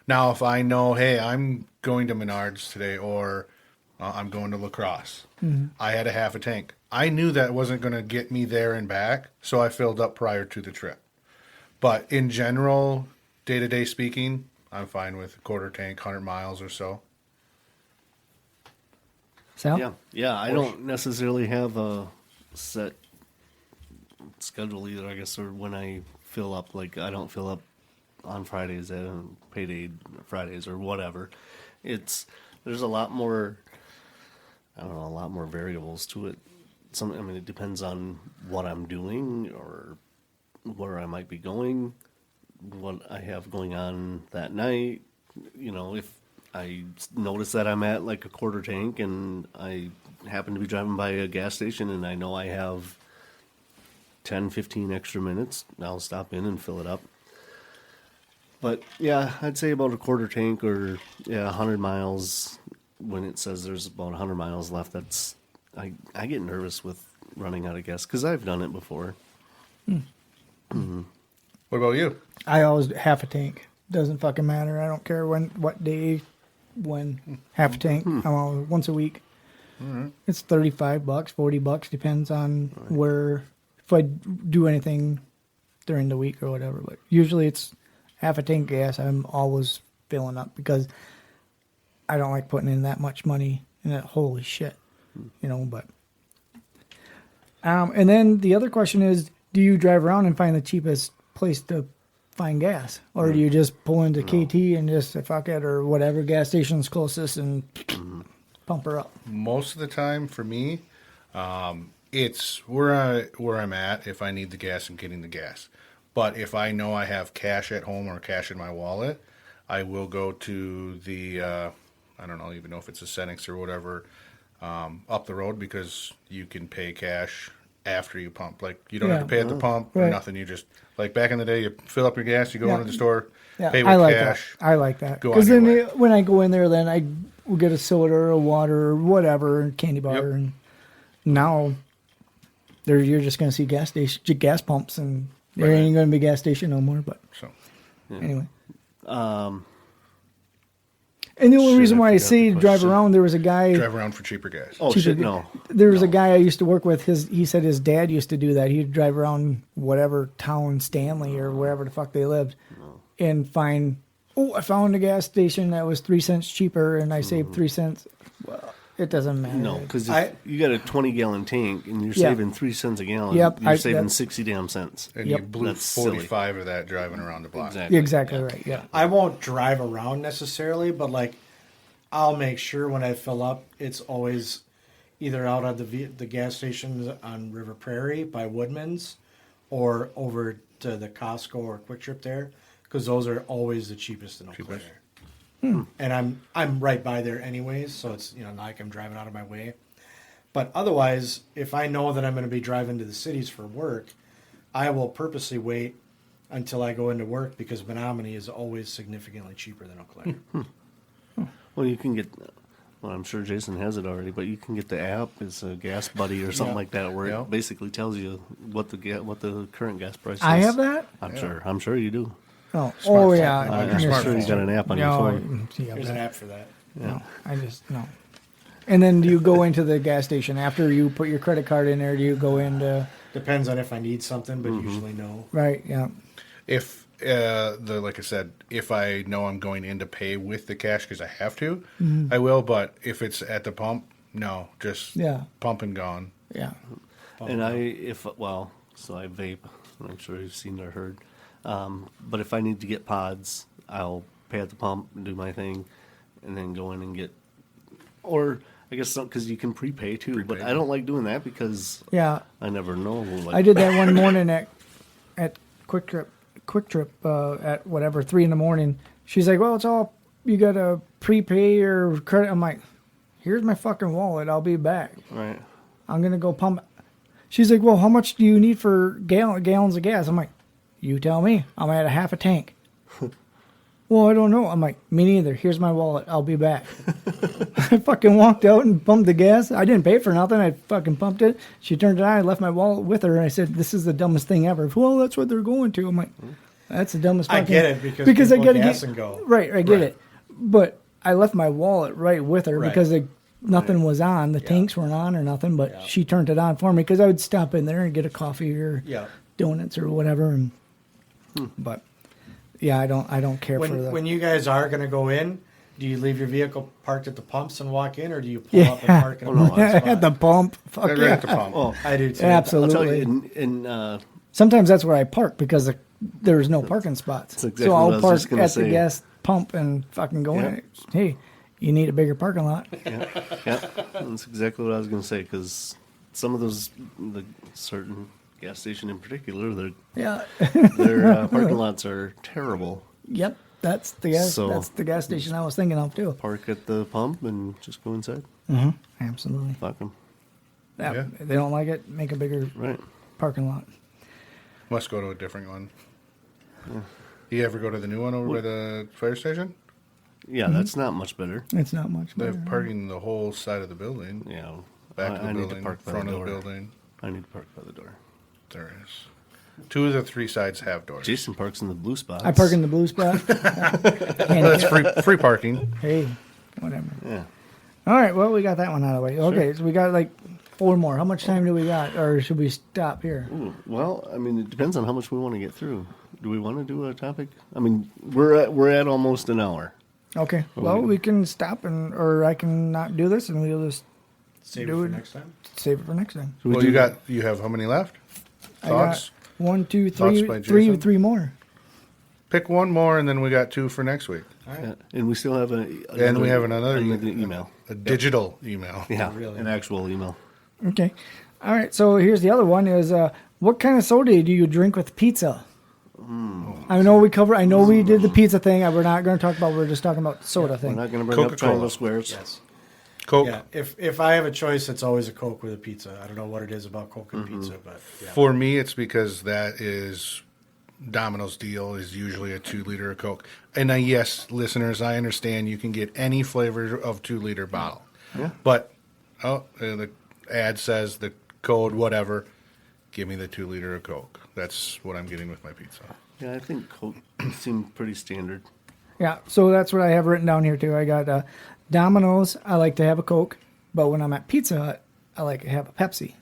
Now, if I know, hey, I'm going to Menards today or I'm going to La Crosse, I had a half a tank. I knew that wasn't going to get me there and back, so I filled up prior to the trip. But in general, day-to-day speaking, I'm fine with a quarter tank, 100 miles or so. Sal? Yeah. I don't necessarily have a set schedule either, I guess, or when I fill up. Like, I don't fill up on Fridays and payday Fridays or whatever. There's a lot more, I don't know, a lot more variables to it. It depends on what I'm doing or where I might be going, what I have going on that night. If I notice that I'm at like a quarter tank and I happen to be driving by a gas station and I know I have 10, 15 extra minutes, I'll stop in and fill it up. But yeah, I'd say about a quarter tank or 100 miles. When it says there's about 100 miles left, I get nervous with running out of gas because I've done it before. What about you? I always half a tank. Doesn't fucking matter. I don't care what day, half a tank. I'm always once a week. It's $35, $40, depends on where, if I do anything during the week or whatever. But usually it's half a tank gas. I'm always filling up because I don't like putting in that much money in it. Holy shit. But. And then the other question is, do you drive around and find the cheapest place to find gas? Or do you just pull into KT and just say, fuck it, or whatever gas station's closest and pump her up? Most of the time for me, it's where I'm at if I need the gas and getting the gas. But if I know I have cash at home or cash in my wallet, I will go to the, I don't know, even know if it's a settings or whatever, up the road, because you can pay cash after you pump. Like, you don't have to pay at the pump or nothing. You just, like back in the day, you fill up your gas, you go into the store, pay with cash. I like that. Go on Because your then way. when I go in there, then I will get a soda or a water or whatever, candy bar. Yep. And now you're just going to see gas pumps, and there ain't going to be a gas station no more. But So, anyway. And the only reason why I forgot say the drive question. around, there was a guy. drive around for cheaper gas. Oh, cheaper shit, ga- no. There was a guy I used to work with. He said his dad used to do that. He'd drive around whatever town, Stanley or wherever the fuck they lived, and find. Oh, I found a gas station that was 3 cents cheaper, and I saved 3 cents. Well, it doesn't matter. No, because I- you got a 20-gallon tank and you're Yeah. saving 3 cents a gallon. Yep, You're saving that's- 60 damn cents. And Yep. you blew That's silly. 45 of that driving around the block. Exactly. Exactly right. Yeah. I won't drive around necessarily, but like I'll make sure when I fill up, it's always either out at the gas stations on River Prairie by Woodman's, or over to the Costco or Quick Trip there, because those are always the cheapest in Eau Claire. And I'm right by there anyways, so it's not like I'm driving out of my way. But otherwise, if I know that I'm going to be driving to the cities for work, I will purposely wait until I go into work, because Menominee is always significantly cheaper than Eau Claire. Well, you can get, well, I'm sure Jason has it already, but you can get the app. It's a Gas Buddy or something like that, where Yeah. it basically tells you what the current gas price is. I have that. I'm sure you do. Oh, Smartphone. yeah. On your I'm smartphone. sure you got an app on your phone. There's an app for that. No, I just no. And then do you go into the gas station after you put your credit card in there? Do you go into Depends on if I need something, but usually no. right? Yeah. If like I said, if I know I'm going in to pay with the cash because I have to, I will. But if it's at the pump, no, just pump and gone. Yeah. And so I vape. I'm sure you've seen or heard. But if I need to get pods, I'll pay at the pump and do my thing, and then go in and get Or I guess because you can prepay too, but I don't like doing that because Yeah, I never know. Like, I did that one morning at Quick Trip at whatever 3 a.m. She's like, "Well, it's all you got to prepay or credit." I'm like, "Here's my fucking wallet. I'll be back. Right. I'm gonna go pump." She's like, "Well, how much do you need for gallons of gas?" I'm like, "You tell me. I'm at a half a tank." Well, I don't know. I'm like, "Me neither. Here's my wallet. I'll be back." I fucking walked out and pumped the gas. I didn't pay for nothing. I fucking pumped it. She turned it on. I left my wallet with her, and I said, "This is the dumbest thing ever." Well, that's what they're going to. I'm like, "That's the dumbest." I Fucking... get it because I people got to gas get and go. right. I get Right. it, but I left my wallet right with her Right. because nothing was on. The tanks weren't on or nothing. But she turned it on for me because I would stop in there and get a coffee or donuts or whatever. And but. Yeah, I don't care for that. When you guys are going to go in, do you leave your vehicle parked at the pumps and walk in, or do you pull up and park in a parking spot? At the pump. Fuck Right yeah. at the pump. Oh, I do too. I'll tell Absolutely. you, Sometimes that's where I park because there's no parking spots. That's exactly so what I I'll was park just gonna at say. the gas pump and fucking go in. Hey, you need a bigger parking lot. yeah, that's exactly what I was going to say because some of those, the certain gas station in particular, Yeah. their parking lots are terrible. Yep. That's the gas. So- that's the gas station I was thinking of too. Park at the pump and just go inside. Absolutely. Fuck them. Yeah. They don't like it. Make a bigger Right. parking lot. Must go to a different one. You ever go to the new one over by the fire station? Yeah, that's not much better. It's not much They better. have parking the whole side of the building, Yeah. back of the I need to building, park by front the of the door. building. I need to park by the door. There is. 2 of the 3 sides have doors. Jason parks in the blue spots. I park in the blue spot. That's free parking. Hey, whatever. Yeah. All right, well, we got that one out of the way. Okay, so we got like 4 more. How much time do we got? Or should we stop here? Ooh, well, I mean, it depends on how much we want to get through. Do we want to do a topic? I mean, we're at almost an hour. Okay, well, we can stop or I can not do this and we'll just Save do it it. for next time. save it for next time. Should we Well, do- you have how many left? I Thoughts? got 1, 2, Thoughts 3, by three, Jason? 3 more. Pick one more, and then we got 2 for next week. Yeah, and we still have And we have another email. A digital email. Yeah, really. an actual email. Okay. All right, so here's the other one is what kind of soda do you drink with pizza? I know we did the pizza thing. We're not going to talk about. We're just talking about soda We're thing. not going to bring up Coca-Cola. triangle squares. Yes. Coke. Yeah. If I have a choice, it's always a Coke with a pizza. I don't know what it is about Coke and pizza, but yeah. For me, it's because that is Domino's deal is usually a 2-liter of Coke. And yes, listeners, I understand you can get any flavor of 2-liter bottle. Yeah. But the ad says the code whatever. Give me the 2-liter of Coke. That's what I'm getting with my pizza. Yeah, I think Coke seemed pretty standard. Yeah, so that's what I have written down here too. I got Domino's. I like to have a Coke, but when I'm at Pizza Hut, I like to have a Pepsi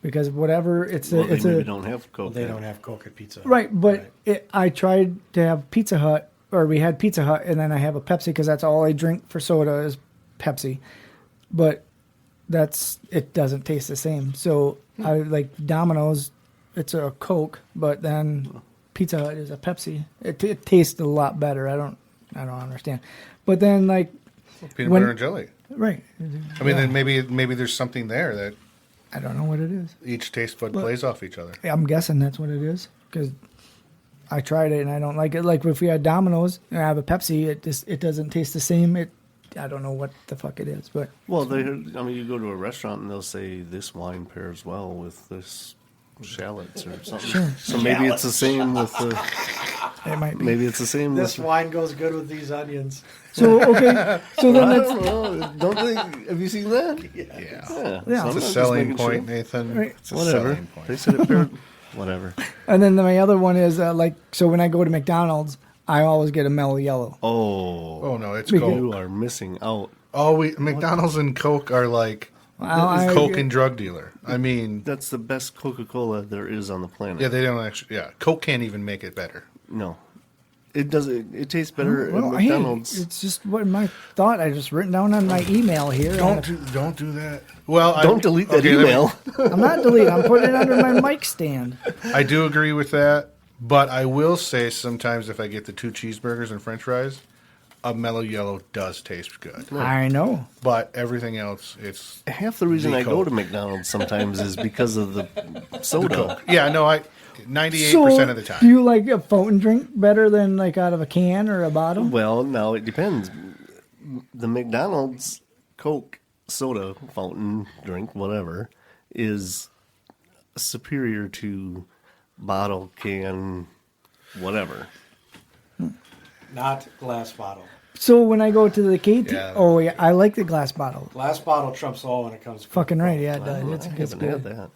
because whatever it's Well, it's they maybe a don't have Coke. They yet. don't have Coke at Pizza Hut. right. But I tried to have Pizza Hut, or we had Pizza Hut, and then I have a Pepsi because that's all I drink for soda is Pepsi. But it doesn't taste the same. So I like Domino's. It's a Coke, but then Pizza Hut is a Pepsi. It tastes a lot better. I don't understand. But then like Peanut When- butter and jelly. right, I mean, then maybe there's something there that I don't know what it is. each taste bud plays off each other. I'm guessing that's what it is because I tried it and I don't like it. Like if we had Domino's and I have a Pepsi, it doesn't taste the same. I don't know what the fuck it is, but Well, you go to a restaurant and they'll say this wine pairs well with this shallots or something. Sure. So maybe it's the same with the. it might be. Maybe it's the same This with. wine goes good with these onions. So okay, so then I let's don't know. Don't they? Have you seen that? Yeah. Yeah. Yeah. So It's I'm a just selling making point, sure. Nathan. Right. It's a Whatever. selling point. They said it paired. Whatever. and then my other one is so when I go to McDonald's, I always get a mellow yellow. Oh no, it's Because- Coke. You are missing out. McDonald's and Coke are like I- Coke and drug dealer. I mean, That's the best Coca-Cola there is on the planet. yeah, they don't actually. Yeah, Coke can't even make it better. No. It doesn't. It tastes better Well, at hey, McDonald's. it's just what my thought. I just written down on my email here. Don't do that. Well, Don't delete that okay, let me- email. I'm not deleting. I'm putting it under my mic stand. I do agree with that, but I will say sometimes if I get the 2 cheeseburgers and French fries, a mellow yellow does taste good. I know. But everything else, it's Half the reason The I go Coke. to McDonald's sometimes is because of the soda. yeah. No, 98% of the time. Do you like a fountain drink better than like out of a can or a bottle? Well, now it depends. The McDonald's Coke soda fountain drink, whatever, is superior to bottle, can, whatever. Not glass bottle. So when I go to the KT, Yeah. oh yeah, I like the glass bottle. Glass bottle trumps all when it comes to Fucking Coke. right, yeah, it does. I It's haven't good. had that.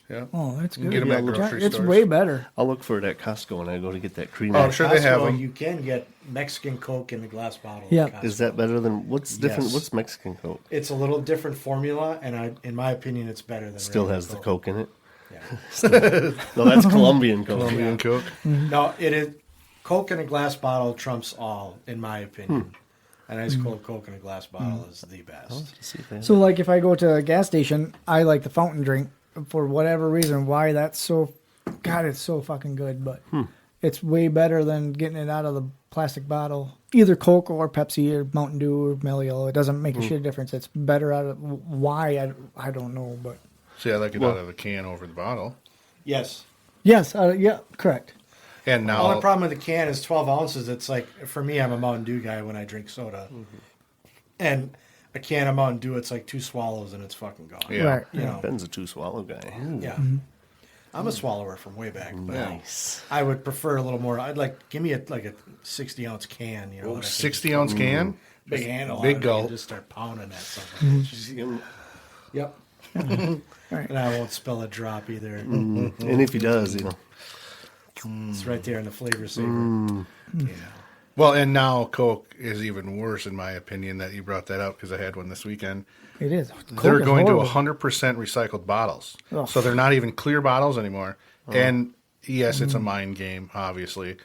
Yeah. Oh, that's You good. can get 'em at Yeah, grocery It's stores. way better. I'll look for it at Costco when I go to get that cream. Oh, I'm sure they have Costco, them. You can get Mexican Coke in the glass bottle. Yeah. at Costco. Is that better than what's different? Yes. What's Mexican Coke? It's a little different formula, and in my opinion, it's better than Still regular has the Coke in it. Yeah. No, that's Colombian Coke. Colombian Coke. No, it is Coke in a glass bottle trumps all, in my opinion. An ice cold Coke in a glass bottle is the best. See if they have So like if I go to a gas station, I like the fountain drink for whatever reason. Why that's so, God, it's so fucking good. But it's way better than getting it out of the plastic bottle. Either Coke or Pepsi or Mountain Dew or Mellow Yellow. It doesn't make a shit difference. It's better out of why I don't know. But See, I like it out of the can over the bottle. Yes. yes, yeah, correct. And The now, only problem with the can is 12 ounces. It's like, for me, I'm a Mountain Dew guy when I drink soda. And a can of Mountain Dew, it's like 2 swallows and it's fucking gone. Yeah. Right. You know, Ben's a 2-swallow guy. yeah. I'm a swallower from way back. But Nice. I would prefer a little more. I'd like, give me a 60-ounce can, you know. that I can 60-ounce can? big handle Big on it, gulp. and just start pounding that something. Yep. Right. And I won't spill a drop either. And if he does, you know, It's right there in the flavor saver. Yeah. Well, and now Coke is even worse, in my opinion, that you brought that up because I had one this weekend. It is. They're Coke is going to horrible. 100% recycled bottles. Ugh. So they're not even clear bottles anymore. And yes, it's a mind game, obviously.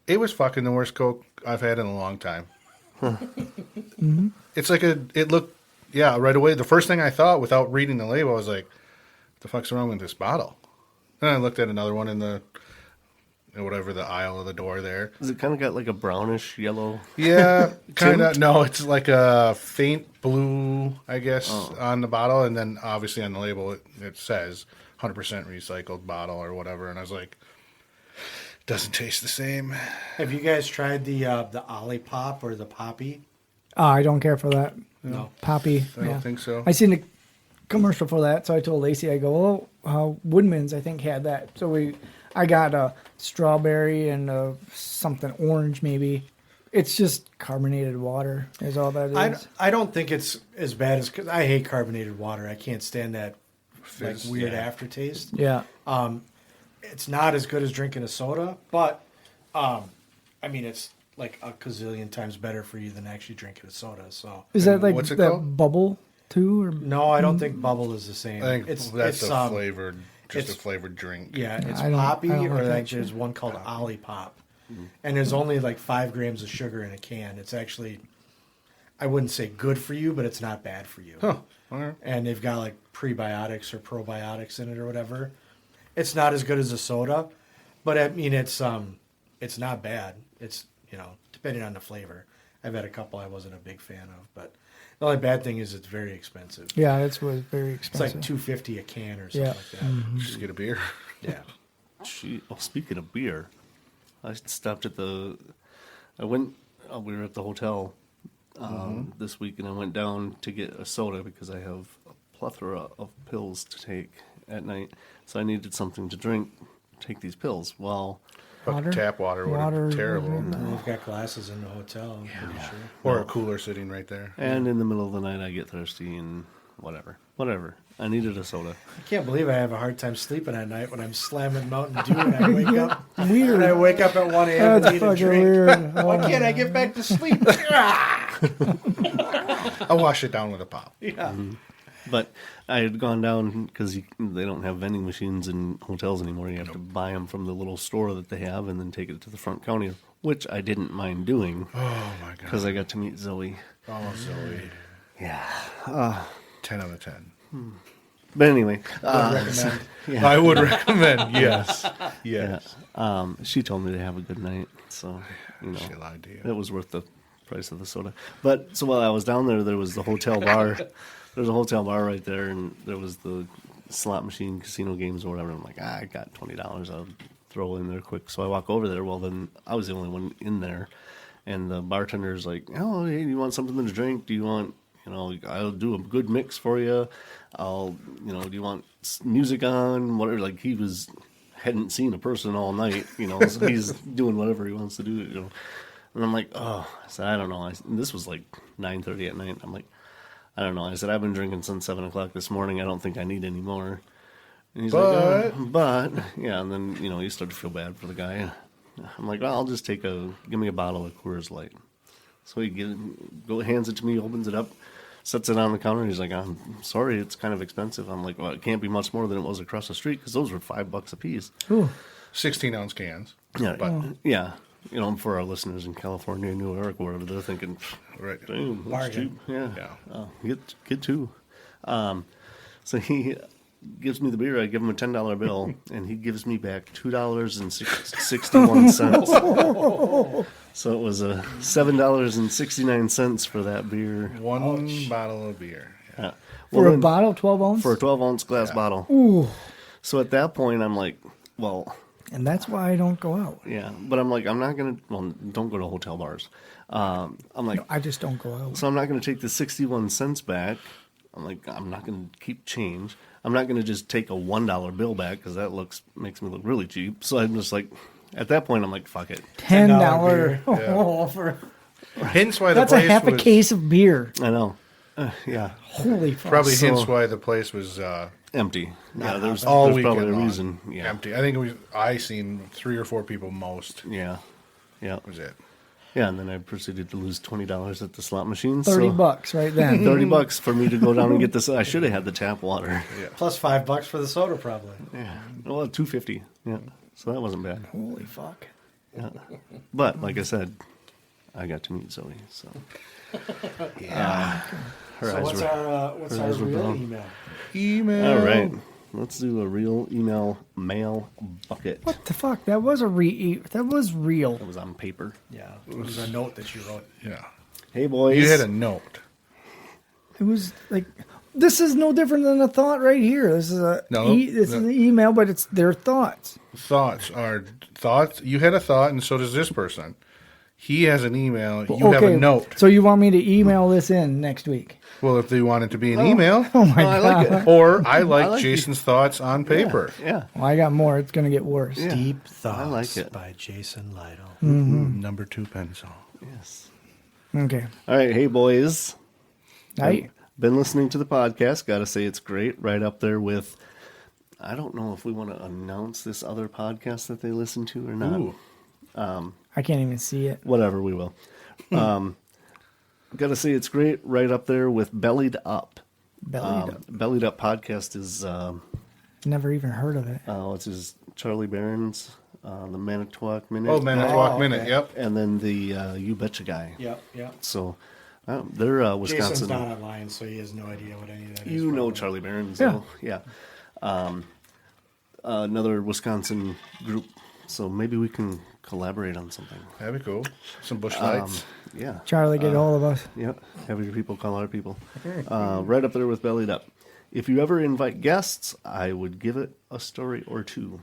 It was fucking the worst Coke I've had in a long time. It's like it looked, yeah, right away. The first thing I thought without reading the label, I was like, what the fuck's wrong with this bottle? Then I looked at another one in the, whatever, the aisle of the door there. has it kind of got like a brownish yellow? Yeah, kind of. No, it's like a faint blue, I guess, on the bottle, and then obviously on the label it says 100% recycled bottle or whatever. And I was like, doesn't taste the same. Have you guys tried the Olipop or the Poppy? I don't care for that. No. Poppy. I don't think so. I seen a commercial for that, so I told Lacey, I go, Woodman's, I think, had that. So I got a strawberry and something orange, maybe. It's just carbonated water, is all that is. I don't think it's as bad as, because I hate carbonated water. I can't stand that Fizz, weird yeah. aftertaste. Yeah. It's not as good as drinking a soda, but I mean, it's like a gazillion times better for you than actually drinking a soda. So Is that like what's it that called? bubble too? Or no, I don't think Bubble is the same. I think it's that's it's, a flavored, just a it's- flavored drink. Yeah, it's I don't Poppy, like or that like shit. there's one called Olipop, and there's only like 5 grams of sugar in a can. It's actually, I wouldn't say good for you, but it's not bad for you. Huh. All right. And they've got like prebiotics or probiotics in it or whatever. It's not as good as a soda, but I mean it's not bad. It's, you know, depending on the flavor. I've had a couple I wasn't a big fan of, but the only bad thing is it's very expensive. Yeah, it was very It's like expensive. $2.50 a can or something Yeah. like that. Just get a beer. Yeah. Speaking of beer, I stopped at we were at the hotel this week, and I went down to get a soda because I have a plethora of pills to take at night. So I needed something to drink, take these pills. Well, Fucking Water? tap water would Water, have been terrible. whatever. And they've got glasses in the hotel, I'm pretty sure. Or a cooler sitting right there. and in the middle of the night I get thirsty and whatever. I needed a soda. I can't believe I have a hard time sleeping at night when I'm slamming Mountain Dew and I wake up. Weird. And I wake up at 1 a.m. That's and need a fucking drink. weird. Why can't I get back to sleep? I'll wash it down with a pop. Yeah. But I had gone down because they don't have vending machines in hotels anymore. You have to buy them from the little store that they have and then take it to the front counter, which I didn't mind doing Oh my god. because I got to meet Zoe. Oh, Zoe. Yeah. 10 out of 10. But anyway, Recommend. I would recommend. Yes. Yes. she told me to have a good night, so you know She lied to you. it was worth the price of the soda. But so while I was down there was the hotel bar. There's a hotel bar right there, and there was the slot machine, casino games or whatever. I'm like, I got $20. I'll throw in there quick. So I walk over there. Well, then I was the only one in there, and the bartender's like, oh, hey, do you want something to drink? Do you want, I'll do a good mix for you. Do you want music on? Whatever. Like hadn't seen a person all night, so he's doing whatever he wants to do, And I'm like, oh, I said, I don't know. This was like 9:30 at night. I'm like, I don't know. I said, I've been drinking since 7 o'clock this morning. I don't think I need any more. And he's like, oh, but, yeah. And then, you start to feel bad for the guy. I'm like, well, I'll just give me a bottle of Coors Light. So he hands it to me, opens it up, sets it on the counter. And he's like, I'm sorry, it's kind of expensive. I'm like, well, it can't be much more than it was across the street because those were $5 a piece. Ooh. 16-ounce cans. Yeah. But, yeah. For our listeners in California, New York, wherever, they're thinking, right. Damn, that's cheap. Yeah. Yeah. Get two. So he gives me the beer. I give him a $10 bill, and he gives me back $2.61. So it was $7.69 for that beer. One bottle of beer. Yeah. For a bottle, 12 ounce? For a 12-ounce glass bottle. Ooh. So at that point, I'm like, well... And that's why I don't go out. Yeah, but I'm like, I'm not going to... Well, don't go to hotel bars. I'm like... No, I just don't go out. So I'm not going to take the 61 cents back. I'm like, I'm not going to keep change. I'm not going to just take a $1 bill back because that makes me look really cheap. So I'm just like... At that point, I'm like, fuck it. $10 Yeah. for... Hence why the That's a place half a was... case of beer. I know. Yeah. Holy fuck. Probably So- hence why the place was... Empty. Yeah, there's all probably weekend a long. reason. Yeah. Empty. I think I seen 3 or 4 people most. Yeah. Yeah. Was it? Yeah, and then I proceeded to lose $20 at the slot machine. $30 right then. $30 for me to go down and get this. I should have had the tap water. Yeah. Plus $5 for the soda, probably. Yeah. Well, $2.50. Yeah. So that wasn't bad. Holy fuck. Yeah. But like I said, I got to meet Zoe. So. Yeah. Her So eyes what's were- our her eyes were real brown. email? Email. All right. Let's do a real email mail bucket. What the fuck? That was that was real. That was on paper. Yeah, it was a note that you wrote. Yeah. Hey, boys. You had a note. It was like, this is no different than a thought right here. This is this is an email, but it's their thoughts. Thoughts are thoughts. You had a thought, and so does this person. He has an email. You have a note. So you want me to email this in next week? Well, if they want it to be an email, Oh my I god! like it. or I like like Jason's thoughts on paper. Yeah. Well, I got more. It's gonna get worse. Yeah. Deep Thoughts I like it. by Jason Lytle. Number 2 pencil. Yes. Okay. All right. Hey, boys. I Been listening to the podcast. Got to say it's great. Right up there with, I don't know if we want to announce this other podcast that they listen to or not. Ooh. I can't even see it. Whatever, we will. Got to say it's great. Right up there with Bellied Up. Bellied up. Bellied Up podcast is, Never even heard of it. what's his, Charlie Barron's, the Manitowoc Minute. Oh, Manitowoc Oh, Minute. okay. Yep. And then the You Betcha guy. Yep, yep. So they're Jason's Wisconsin. not online, so he has no idea what any of that is. You know probably. Charlie Barron's, Yeah. though. Yeah. Another Wisconsin group. So maybe we can collaborate on something. That'd be cool. Some bush lights. Yeah. Charlie, get all of us. Yep. Have your people call our people. Right up there with Bellied Up. If you ever invite guests, I would give it a story or two.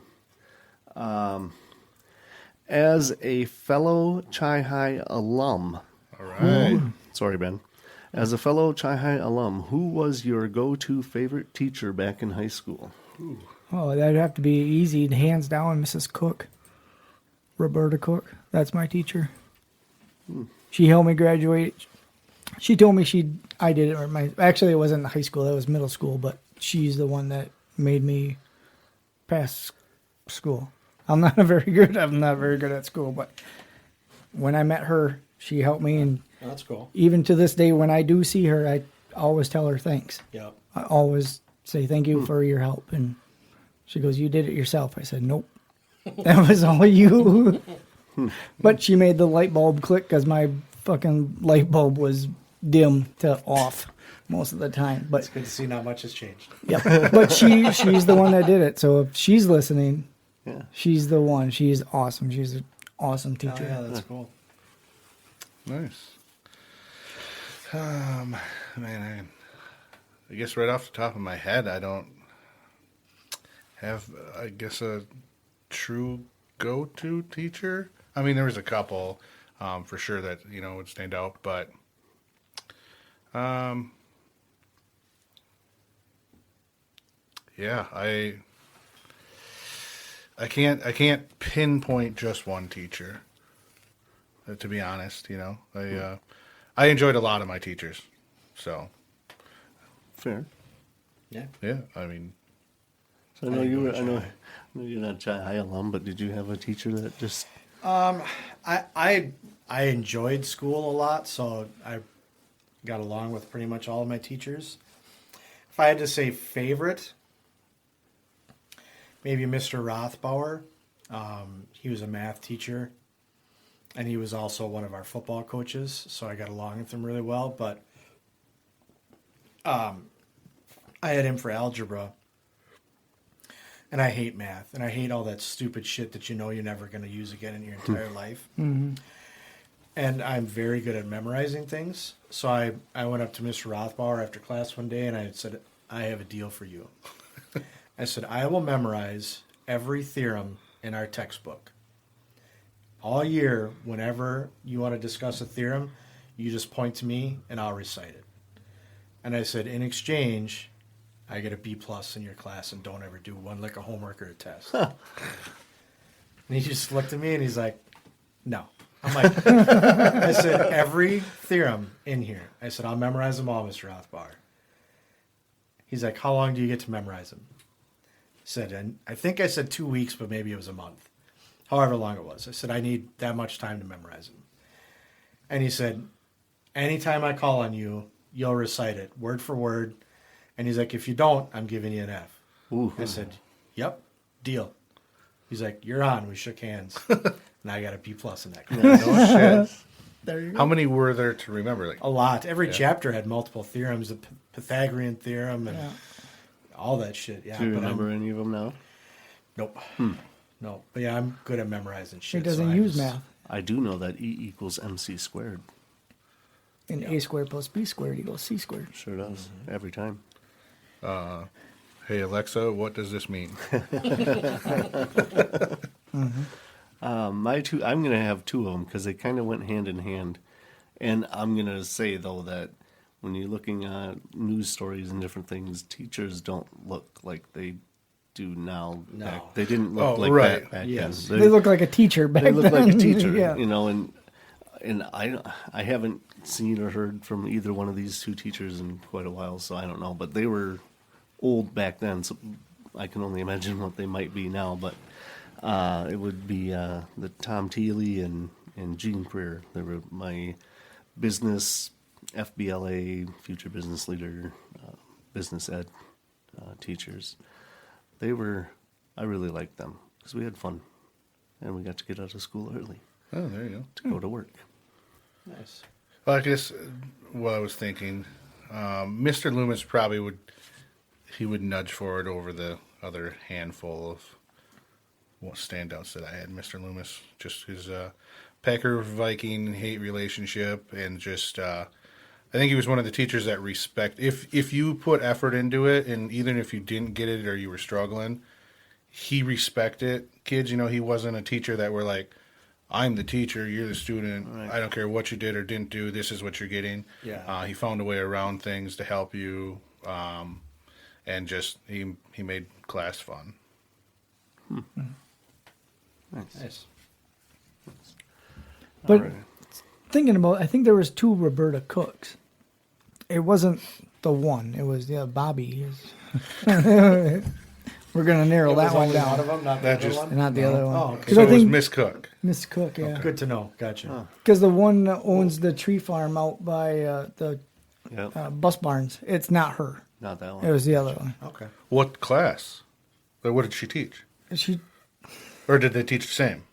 As a fellow Chi High alum, All right. sorry, Ben. As a fellow Chi High alum, who was your go-to favorite teacher back in high school? Oh, that'd have to be easy. Hands down, Mrs. Cook. Roberta Cook. That's my teacher. She helped me graduate. She told me I did it. Actually, it wasn't high school. That was middle school. But she's the one that made me pass school. I'm not very good at school. But when I met her, she helped me. And That's cool. even to this day, when I do see her, I always tell her thanks. Yep. I always say thank you for your help. And she goes, "You did it yourself." I said, "Nope. That was all you." But she made the light bulb click because my fucking light bulb was dim to off most of the time. But It's good to see not much has changed. yeah, but she's the one that did it. So if she's listening, Yeah. she's the one. She's awesome. She's an awesome Oh, teacher. yeah, that's cool. Nice. Man, I guess right off the top of my head, I don't have, I guess, a true go-to teacher. I mean, there was a couple, for sure that, would stand out, but, yeah, I can't pinpoint just one teacher, to be honest, I enjoyed a lot of my teachers, so, Fair. Yeah. yeah, I mean, So I know you were. I know you're not a Chi High alum, but did you have a teacher that just? I enjoyed school a lot, so I got along with pretty much all of my teachers. If I had to say favorite, maybe Mr. Rothbauer. He was a math teacher, and he was also one of our football coaches, so I got along with him really well. But I had him for algebra, and I hate math, and I hate all that stupid shit that you're never going to use again in your entire life. Mm-hmm. And I'm very good at memorizing things. So I went up to Mr. Rothbauer after class one day, and I said, I have a deal for you. I said, I will memorize every theorem in our textbook. All year, whenever you want to discuss a theorem, you just point to me, and I'll recite it. And I said, in exchange, I get a B+ in your class and don't ever do one lick of homework or a test. And he just looked at me and he's like, no. I'm like, I said, every theorem in here. I said, I'll memorize them all, Mr. Rothbauer. He's like, how long do you get to memorize them? I said, and I think I said 2 weeks, but maybe it was a month. However long it was. I said, I need that much time to memorize them. And he said, anytime I call on you, you'll recite it word for word. And he's like, if you don't, I'm giving you an F. Ooh. I said, yep, deal. He's like, you're on. We shook hands. And I got a B+ in that class. no shit. There you go. How many were there to remember? Like, A lot. Every chapter had multiple theorems, the Pythagorean theorem and all that shit. Yeah, Do you but remember any of them now? Nope. No. But yeah, I'm good at memorizing He shit. doesn't so I use just- math. I do know that E equals MC squared. And A squared plus B squared equals C squared. Sure does. Every time. hey Alexa, what does this mean? My two, I'm going to have two of them because they kind of went hand in hand. And I'm going to say, though, that when you're looking at news stories and different things, teachers don't look like they do now. No. They didn't look Oh, like right. that back Yes. then. They look like a teacher back They look then. like a teacher, yeah. and I haven't seen or heard from either one of these two teachers in quite a while, so I don't know. But they were old back then, so I can only imagine what they might be now. But it would be the Tom Teely and Gene Creer. They were my business, FBLA, future business leader, business ed teachers. I really liked them because we had fun and we got to get out of school early Oh, there you go. to go to work. Nice. Well, I guess what I was thinking, Mr. Loomis probably would nudge forward over the other handful of standouts that I had. Mr. Loomis, just his Packer Viking hate relationship, and just I think he was one of the teachers that respect. If you put effort into it, and even if you didn't get it or you were struggling, he respected kids. He wasn't a teacher that were like, I'm the teacher, you're the student. Right. I don't care what you did or didn't do. This is what you're getting. Yeah. He found a way around things to help you, and just he made class fun. Nice. But Alright. thinking about, I think there was 2 Roberta Cooks. It wasn't the one. It was Bobby. We're gonna narrow It that was one only down, one of them, not the That other just- one? not the other one. Oh, okay. Because So I it was think Miss Cook. Miss Cook, yeah. Good to know. Gotcha. Because the one that owns the tree farm out by the Yep, bus barns, it's not her. not that It one. was the other one. Okay. What class? Or what did she teach? She, Or did they teach the same?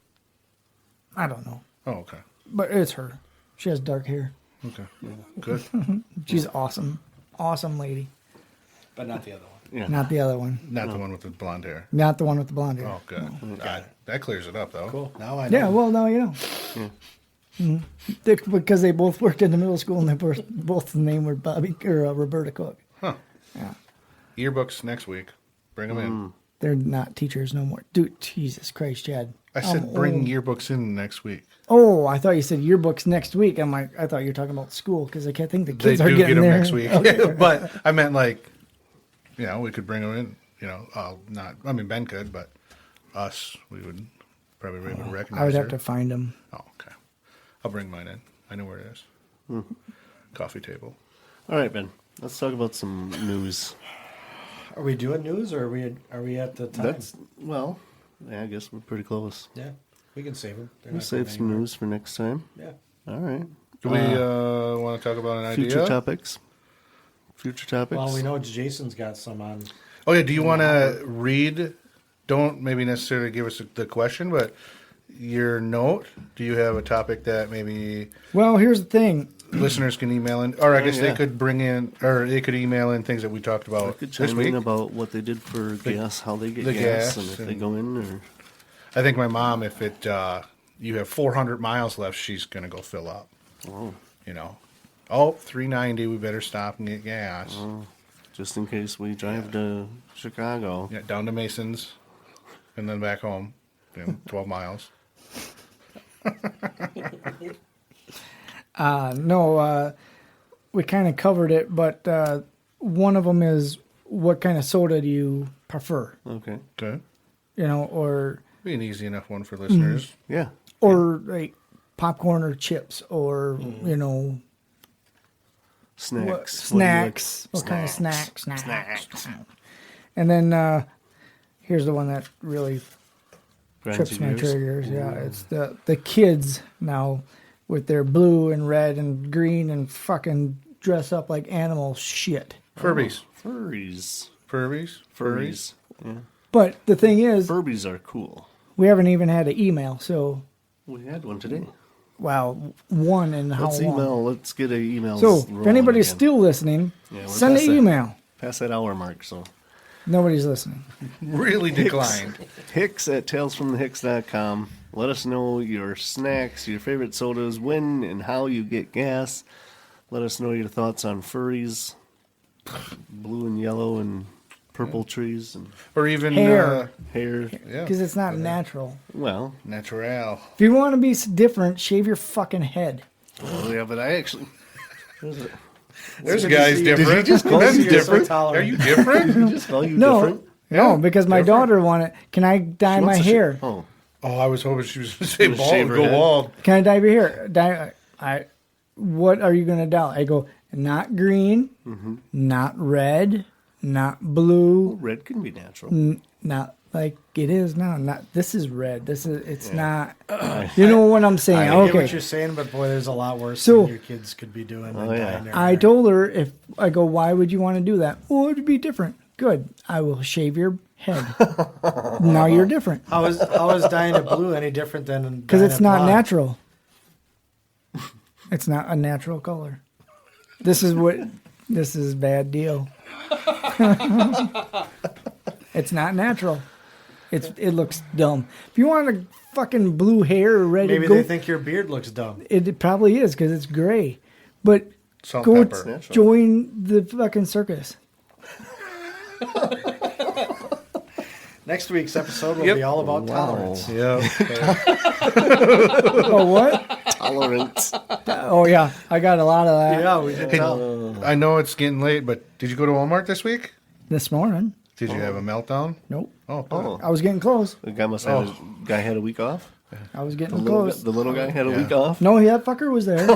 I don't know, Oh, okay. but it's her. She has dark hair. Okay. Good. She's awesome, awesome lady. But not the other one. Yeah. Not the other one. Not the one with the blonde hair. Not the one with the blonde hair. Oh, good. That clears it up, though. Cool. Now I know. Yeah, well, now you know. Because they both worked in the middle school and they both the name were Bobby or Roberta Cook. Huh. Yeah. Yearbooks next week. Bring them in. They're not teachers no more. Dude, Jesus Christ, Chad. I said I'm bring old. yearbooks in next week. Oh, I thought you said yearbooks next week. I'm like, I thought you were talking about school because I can't think the They kids are do getting get them there next week. Okay. But I meant like, we could bring them in. Ben could, but us, we would probably be able to recognize I would have her. to find them. Oh, okay. I'll bring mine in. I know where it is. Coffee table. All right, Ben. Let's talk about some news. Are we doing news or are we at the time? I guess we're pretty close. Yeah, we can save them. We'll save some news for next time. Yeah. All right. Do we want to talk about an Future idea? topics. Future topics. Well, we know Jason's got some on. Oh, yeah. Do you want to read? Don't maybe necessarily give us the question, but your note. Do you have a topic that maybe Well, here's the thing. listeners can email in? Or I guess yeah. they could bring in, or they could email in things that we talked I about could this chime week. in about what they did for gas, how they get the gas, gas and if they and- go in or. I think my mom, if you have 400 miles left, she's going to go fill up. Oh, 390, we better stop and get gas. just in case we drive to Chicago. Yeah, down to Mason's and then back home. 12 miles. No, we kind of covered it, but one of them is what kind of soda do you prefer? Okay. Okay. Or Be an easy enough one for listeners. Yeah. like popcorn or chips or Snacks. snacks. What kind of snacks? Snacks. And then here's the one that really Grinds trips your my gears. triggers. Yeah, it's the kids now with their blue and red and green and fucking dress up like animal shit. Furbies. Furries. Furbies. Furries. Yeah. But the thing is, Furbies are cool. we haven't even had an email. So, We had one today. wow, one in how Let's long? email. Let's get a email. So, if anybody's still listening, Yeah, we're send an past that. email. Past that hour mark, so. Nobody's listening. Really declined. Hicks at talesfromthehicks.com. Let us know your snacks, your favorite sodas, when and how you get gas. Let us know your thoughts on furries, blue and yellow and purple trees and Or even Hair. hair. yeah, Because it's not natural. Well, natural. If you want to be different, shave your fucking head. yeah, but I actually. There's guys different. Did he just call That's you so different. tolerant? Are you different? Just call you No, different. no, because my different. daughter wanted. Can I dye She my wants to hair? Oh, Oh, I was hoping she was going to say Gonna shave bald. her Go head? bald. Can I dye your hair? What are you gonna dye? I go, not green, not red, not blue, red can be natural. not like it is now. Not this is red. This is it's not. You know what I'm saying? I get what Okay. you're saying, but boy, there's a lot worse So- than your kids could be doing. Than yeah. dyeing their I hair. told her if I go, why would you want to do that? Well, it'd be different. Good. I will shave your head. Now you're different How is dyeing it blue any different than because dyeing it's it not blonde? natural. It's not a natural color. This is a bad deal. It's not natural. It looks dumb. If you want a fucking blue hair or red, Maybe go, they think your beard looks dumb. it probably is because it's gray. But Salt go and pepper. Natural. join the fucking circus. Next week's episode will be all about tolerance. Yeah. Oh what? Tolerance. Oh yeah, I got a lot of that Yeah, we can tell. I know it's getting late, but did you go to Walmart this week? this morning. Did you have a meltdown? Nope. Oh, Oh, I was getting close. the guy must have. Guy had a week off. I was The getting little, close. the little guy had a Yeah. week off. No, that fucker was there.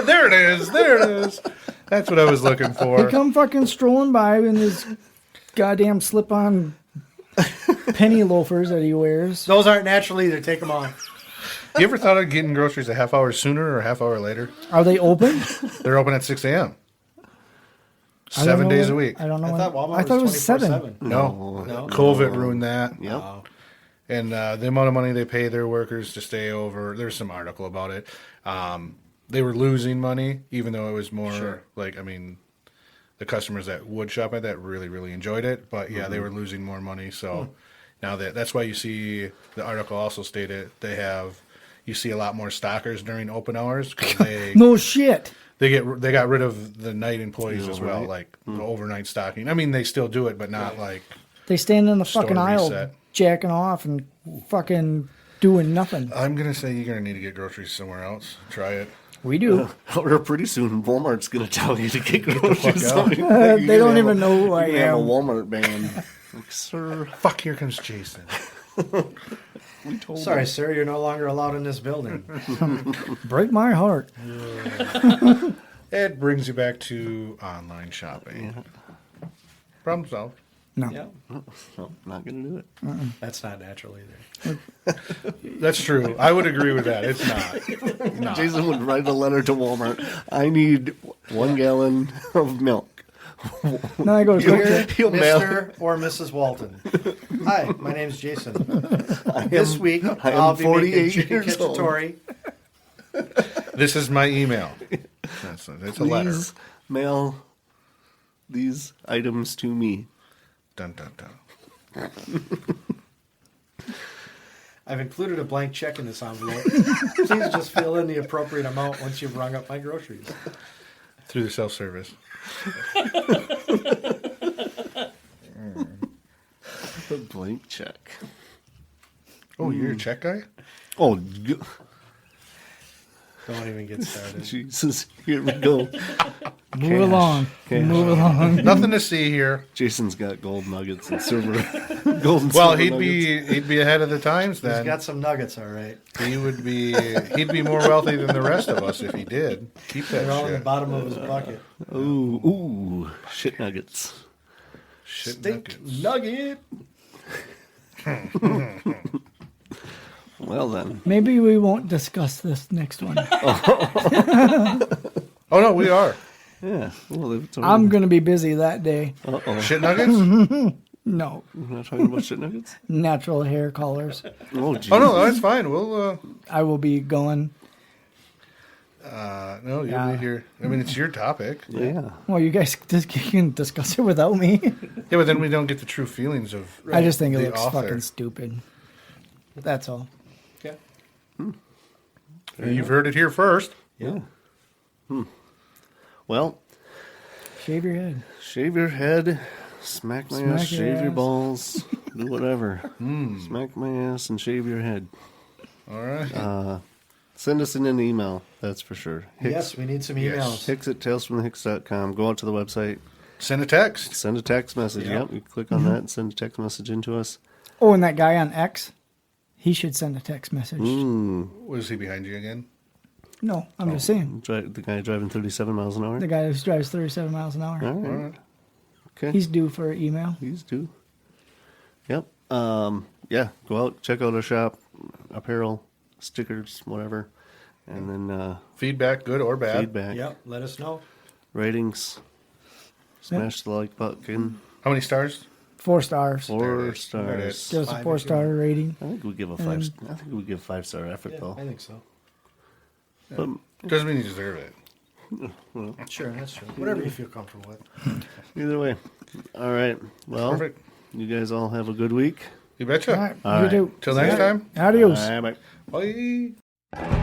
there it is. There it is. That's what I was looking He for. come fucking strolling by in his goddamn slip-on penny loafers that he wears. Those aren't natural either. Take them off. You ever thought of getting groceries a half hour sooner or a half hour later? Are they open? They're open at 6 a.m. I don't 7 know days when- a week. I don't know. I when- thought Walmart I thought it was 24/7. 7. No. No. COVID ruined that. Yep. And the amount of money they pay their workers to stay over, there's some article about it. They were losing money, even though it was more the customers that would shop at that really, really enjoyed it. But yeah, they were losing more money. So now that's why you see the article also stated they have, you see a lot more stockers during open hours because they No shit. they got rid of the night employees as well, right. like the overnight stocking. I mean, they still do it, but not like They stand in the Store fucking aisle reset. jacking off and fucking doing nothing. I'm gonna say you're gonna need to get groceries somewhere else. Try it. We do. Or pretty soon, Walmart's going to tell you to get fuck groceries. out. They don't even know who I You have a am. Walmart ban. Like, sir, Fuck! Here comes Jason. we told Sorry, him. sir, you're no longer allowed in this building. Break my heart. It brings you back to online shopping. Problem solved. No. Yeah, No, not going to do it. that's not natural either. That's true. I would agree with that. It's not. Jason would write a letter to Walmart. I need 1 gallon of milk. Then I go to Dear He'll mail Mr. or Mrs. Walton. Hi, my name's Jason. This week, I am I'll be 48 making chicken years old. cacciatore. This is my email. It's a letter. Please mail these items to me. Dun dun dun. I've included a blank check in this envelope. Please just fill in the appropriate amount once you've rung up my groceries. Through the self-service. A blank check. Oh, you're a check guy? Oh, Don't even get started. Jesus. Here we go. move along. Cash. Move along. Nothing to see here. Jason's got gold nuggets and silver. Gold and Well, silver he'd nuggets. be ahead of the times He's then. got some nuggets, all right. He'd be more wealthy than the rest of us if he did. Keep that They're all in the shit. bottom of his bucket. Ooh, shit nuggets. Shit Steak nuggets. nugget. Well then. Maybe we won't discuss this next one. Oh no, we are. Yeah. Well, it's I'm going to be busy that day. Uh-oh. Shit nuggets? No. We're not talking about shit nuggets? Natural hair colors. Oh, geez. Oh no, that's fine. We'll I will be going. no, you'll Yeah. be here. I mean, it's your topic. Yeah. Well, you guys can discuss it without me. Yeah, but then we don't get the true feelings of. I just think it the looks author. fucking stupid. That's all. Okay. You've heard it here first. Yeah. Well, Shave your head. shave your head, smack my Smack ass, your shave your ass. balls, do whatever. Smack my ass and shave your head. All right. Send us in an email, that's for sure. Yes, we need some emails. Hicks at talesfromthehicks.com. Go out to the website, Send a text. send a text message. Yep, you click on that and send a text message into us. Oh, and that guy on X, he should send a text message. Was he behind you again? No, I'm just saying. The guy driving 37 miles an hour. The guy who drives 37 miles an hour. All All right. right. Okay. He's due for an email. He's due. Yep. Yeah, go out, check out our shop, apparel, stickers, whatever. And then Feedback, good or bad. feedback, Yep, let us know. ratings. Smash the like button. How many stars? 4 stars. 4 There it stars. is. Give us a Five 4-star rating. I think we give a 5. I think we give 5-star effort Yeah, though. I think so. But Doesn't mean you deserve it. Sure, that's true. Whatever you feel comfortable with. either way, all right. Well, Perfect. you guys all have a good week. You betcha. All right. All you right. do. Till next time. Adios. Bye bye. Bye.